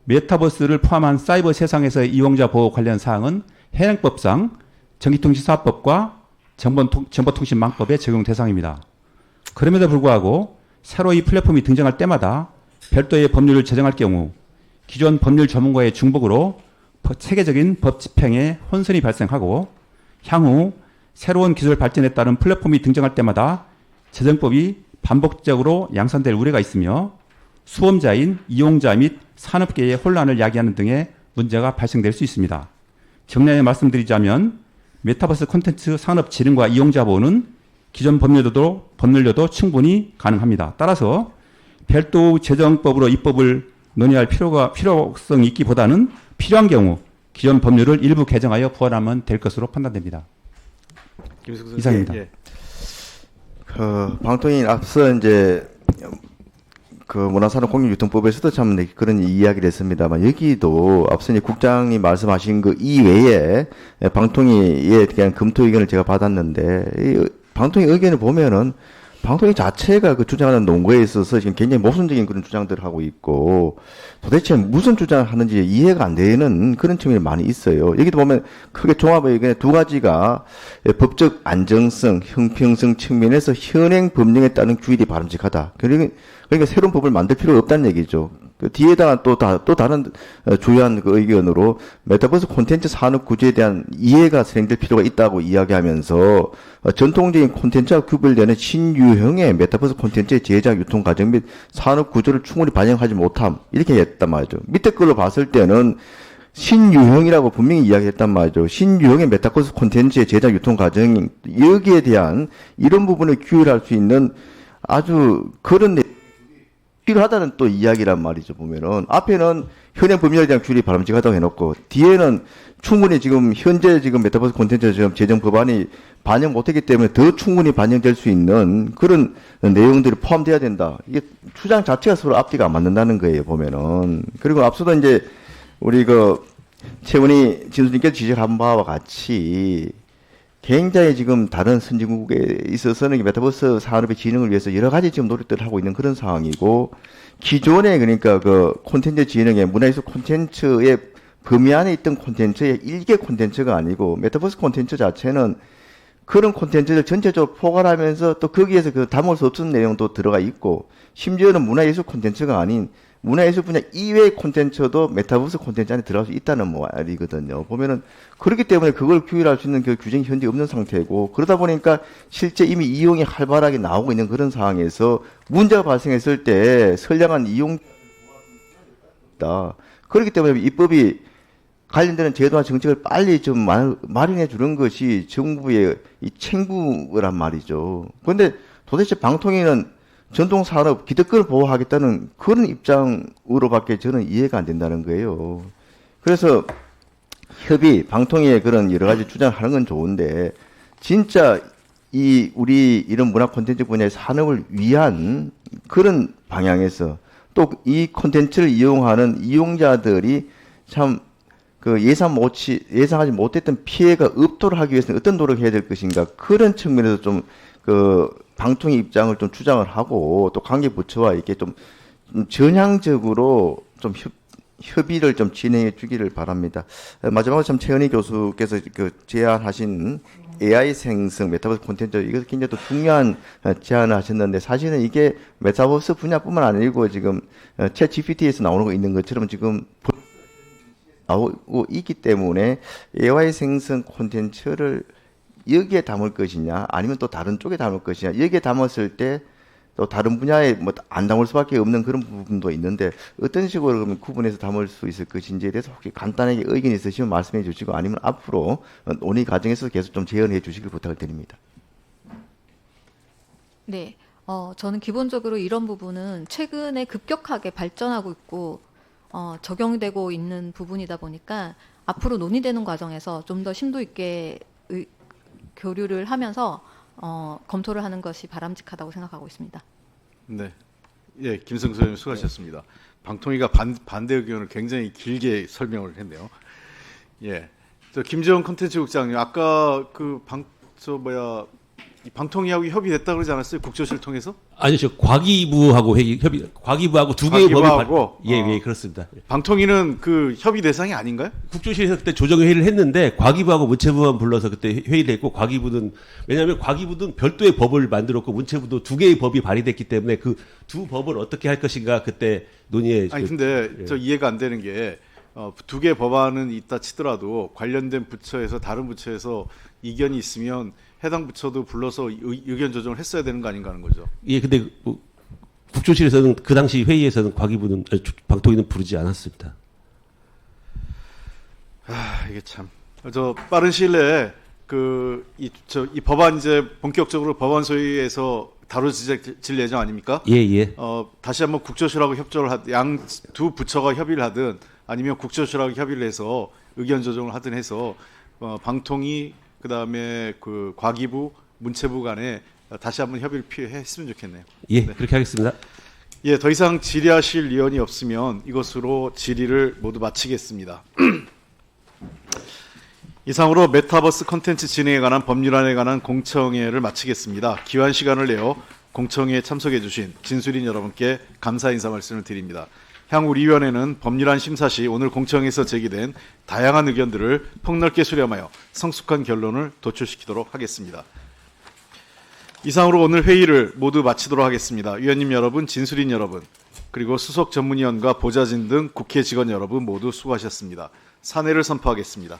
메타버스를 포함한 사이버 세상에서의 이용자 보호 관련 사항은 현행법상 전기통신사업법과 정보통신망법의 적용 대상입니다. 그럼에도 불구하고 새로 이 플랫폼이 등장할 때마다 별도의 법률을 제정할 경우 기존 법률 전문가의 중복으로 체계적인 법 집행에 혼선이 발생하고, 향후 새로운 기술 발전에 따른 플랫폼이 등장할 때마다 제정법이 반복적으로 양산될 우려가 있으며 수험자인 이용자 및 산업계의 혼란을 야기하는 등의 문제가 발생될 수 있습니다. 정리하여 말씀드리자면 메타버스 콘텐츠 산업 진흥과 이용자 보호는 기존 법률로도 충분히 가능합니다. 따라서 별도 제정법으로 입법을 논의할 필요성이 있기보다는 필요한 경우 기존 법률을 일부 개정하여 보완하면 될 것으로 판단됩니다. 이상입니다. 예. 방통위는 앞서 이제 그 문화산업공유유통법에서도 참 그런 이야기를 했습니다만, 여기도 앞서 이제 국장이 말씀하신 그 이외에 방통위에 대한 검토 의견을 제가 받았는데, 이 방통위 의견을 보면은 방통위 자체가 그 주장하는 논거에 있어서 지금 굉장히 모순적인 그런 주장들을 하고 있고, 도대체 무슨 주장을 하는지 이해가 안 되는 그런 측면이 많이 있어요. 여기도 보면 크게 종합의 의견에 두 가지가 법적 안정성, 형평성 측면에서 현행 법령에 따른 규율이 바람직하다. 그러니까 새로운 법을 만들 필요가 없다는 얘기죠. 그 뒤에다가 또 다른 주요한 그 의견으로 메타버스 콘텐츠 산업 구조에 대한 이해가 진행될 필요가 있다고 이야기하면서 전통적인 콘텐츠와 구별되는 신유형의 메타버스 콘텐츠의 제작, 유통 과정 및 산업 구조를 충분히 반영하지 못함, 이렇게 했단 말이죠. 밑에 걸로 봤을 때는 신유형이라고 분명히 이야기했단 말이죠. 신유형의 메타버스 콘텐츠의 제작, 유통 과정, 여기에 대한 이런 부분을 규율할 수 있는 아주 그런 필요하다는 또 이야기란 말이죠. 보면은 앞에는 현행 법률에 대한 규율이 바람직하다고 해놓고, 뒤에는 충분히 지금 현재 지금 메타버스 콘텐츠 지금 제정 법안이 반영 못했기 때문에 더 충분히 반영될 수 있는 그런 내용들이 포함돼야 된다. 이게 주장 자체가 서로 앞뒤가 안 맞는다는 거예요. 보면은. 그리고 앞서도 이제 우리 그 최은희 진수님께서 지적한 바와 같이 굉장히 지금 다른 선진국에 있어서는 메타버스 산업의 진흥을 위해서 여러 가지 지금 노력들을 하고 있는 그런 상황이고, 기존에 그러니까 그 콘텐츠 진흥의 문화예술 콘텐츠의 범위 안에 있던 콘텐츠의 일개 콘텐츠가 아니고, 메타버스 콘텐츠 자체는 그런 콘텐츠를 전체적으로 포괄하면서 또 거기에서 그 담을 수 없는 내용도 들어가 있고, 심지어는 문화예술 콘텐츠가 아닌 문화예술 분야 이외의 콘텐츠도 메타버스 콘텐츠 안에 들어갈 수 있다는 말이거든요. 보면은 그렇기 때문에 그걸 규율할 수 있는 그 규정이 현재 없는 상태고, 그러다 보니까 실제 이미 이용이 활발하게 나오고 있는 그런 상황에서 문제가 발생했을 때 선량한 이용다. 그렇기 때문에 입법이 관련되는 제도와 정책을 빨리 좀 마련해 주는 것이 정부의 이 책무란 말이죠. 그런데 도대체 방통위는 전통산업 기득권을 보호하겠다는 그런 입장으로밖에 저는 이해가 안 된다는 거예요. 그래서 방통위의 그런 여러 가지 주장을 하는 건 좋은데, 진짜 우리 이런 문화 콘텐츠 분야의 산업을 위한 그런 방향에서 또 이 콘텐츠를 이용하는 이용자들이 참 그 예상하지 못했던 피해가 없도록 하기 위해서는 어떤 노력을 해야 될 것인가, 그런 측면에서 좀 그 방통위 입장을 좀 주장을 하고, 또 관계 부처와 이렇게 좀 전향적으로 좀 협의를 좀 진행해 주기를 바랍니다. 마지막으로 참 최은희 교수께서 그 제안하신 AI 생성 메타버스 콘텐츠, 이것도 굉장히 또 중요한 제안을 하셨는데, 사실은 이게 메타버스 분야뿐만 아니고 지금 챗 GPT에서 나오는 거 있는 것처럼 지금 나오고 있기 때문에 AI 생성 콘텐츠를 여기에 담을 것이냐, 아니면 또 다른 쪽에 담을 것이냐, 여기에 담았을 때 또 다른 분야에 뭐 안 담을 수밖에 없는 그런 부분도 있는데, 어떤 식으로 그러면 구분해서 담을 수 있을 것인지에 대해서 혹시 간단하게 의견이 있으시면 말씀해 주시고, 아니면 앞으로 논의 과정에서 계속 좀 제언해 주시길 부탁을 드립니다. 네, 저는 기본적으로 이런 부분은 최근에 급격하게 발전하고 있고 적용되고 있는 부분이다 보니까 앞으로 논의되는 과정에서 좀 더 심도 있게 교류를 하면서 검토를 하는 것이 바람직하다고 생각하고 있습니다. 네, 예, 김성수 의원님 수고하셨습니다. 방통위가 반대 의견을 굉장히 길게 설명을 했네요. 예, 저 김재원 콘텐츠국장님, 아까 이 방통위하고 협의됐다 그러지 않았어요? 국조실 통해서? 아니요, 저 과기부하고 과기부하고 두 개의 법이 과기부하고, 예, 그렇습니다. 방통위는 그 협의 대상이 아닌가요? 국조실에서 그때 조정 회의를 했는데 과기부하고 문체부만 불러서 그때 회의를 했고, 과기부는, 왜냐하면 과기부는 별도의 법을 만들었고 문체부도 두 개의 법이 발의됐기 때문에 그 두 법을 어떻게 할 것인가 그때 논의에. 아니 근데 저 이해가 안 되는 게 두 개 법안은 있다 치더라도 관련된 부처에서 다른 부처에서 이견이 있으면 해당 부처도 불러서 의견 조정을 했어야 되는 거 아닌가 하는 거죠. 예, 근데 국조실에서는 그 당시 회의에서는 방통위는 부르지 않았습니다. 이게 참, 빠른 시일 내에 이 법안 이제 본격적으로 법안 소위에서 다뤄질 예정 아닙니까? 예, 예. 다시 한번 국조실하고 협조를 양 두 부처가 협의를 하든, 아니면 국조실하고 협의를 해서 의견 조정을 하든 해서 방통위, 그다음에 그 과기부, 문체부 간에 다시 한번 협의를 했으면 좋겠네요. 예, 네. 그렇게 하겠습니다. 예, 더 이상 질의하실 의원이 없으면 이것으로 질의를 모두 마치겠습니다. 이상으로 메타버스 콘텐츠 진행에 관한 법률안에 관한 공청회를 마치겠습니다. 기한 시간을 내어 공청회에 참석해 주신 진술인 여러분께 감사 인사 말씀을 드립니다. 향후 우리 위원회는 법률안 심사 시 오늘 공청회에서 제기된 다양한 의견들을 폭넓게 수렴하여 성숙한 결론을 도출시키도록 하겠습니다. 이상으로 오늘 회의를 모두 마치도록 하겠습니다. 위원님 여러분, 진술인 여러분, 그리고 수석 전문위원과 보좌진 등 국회 직원 여러분 모두 수고하셨습니다. 사내를 선포하겠습니다.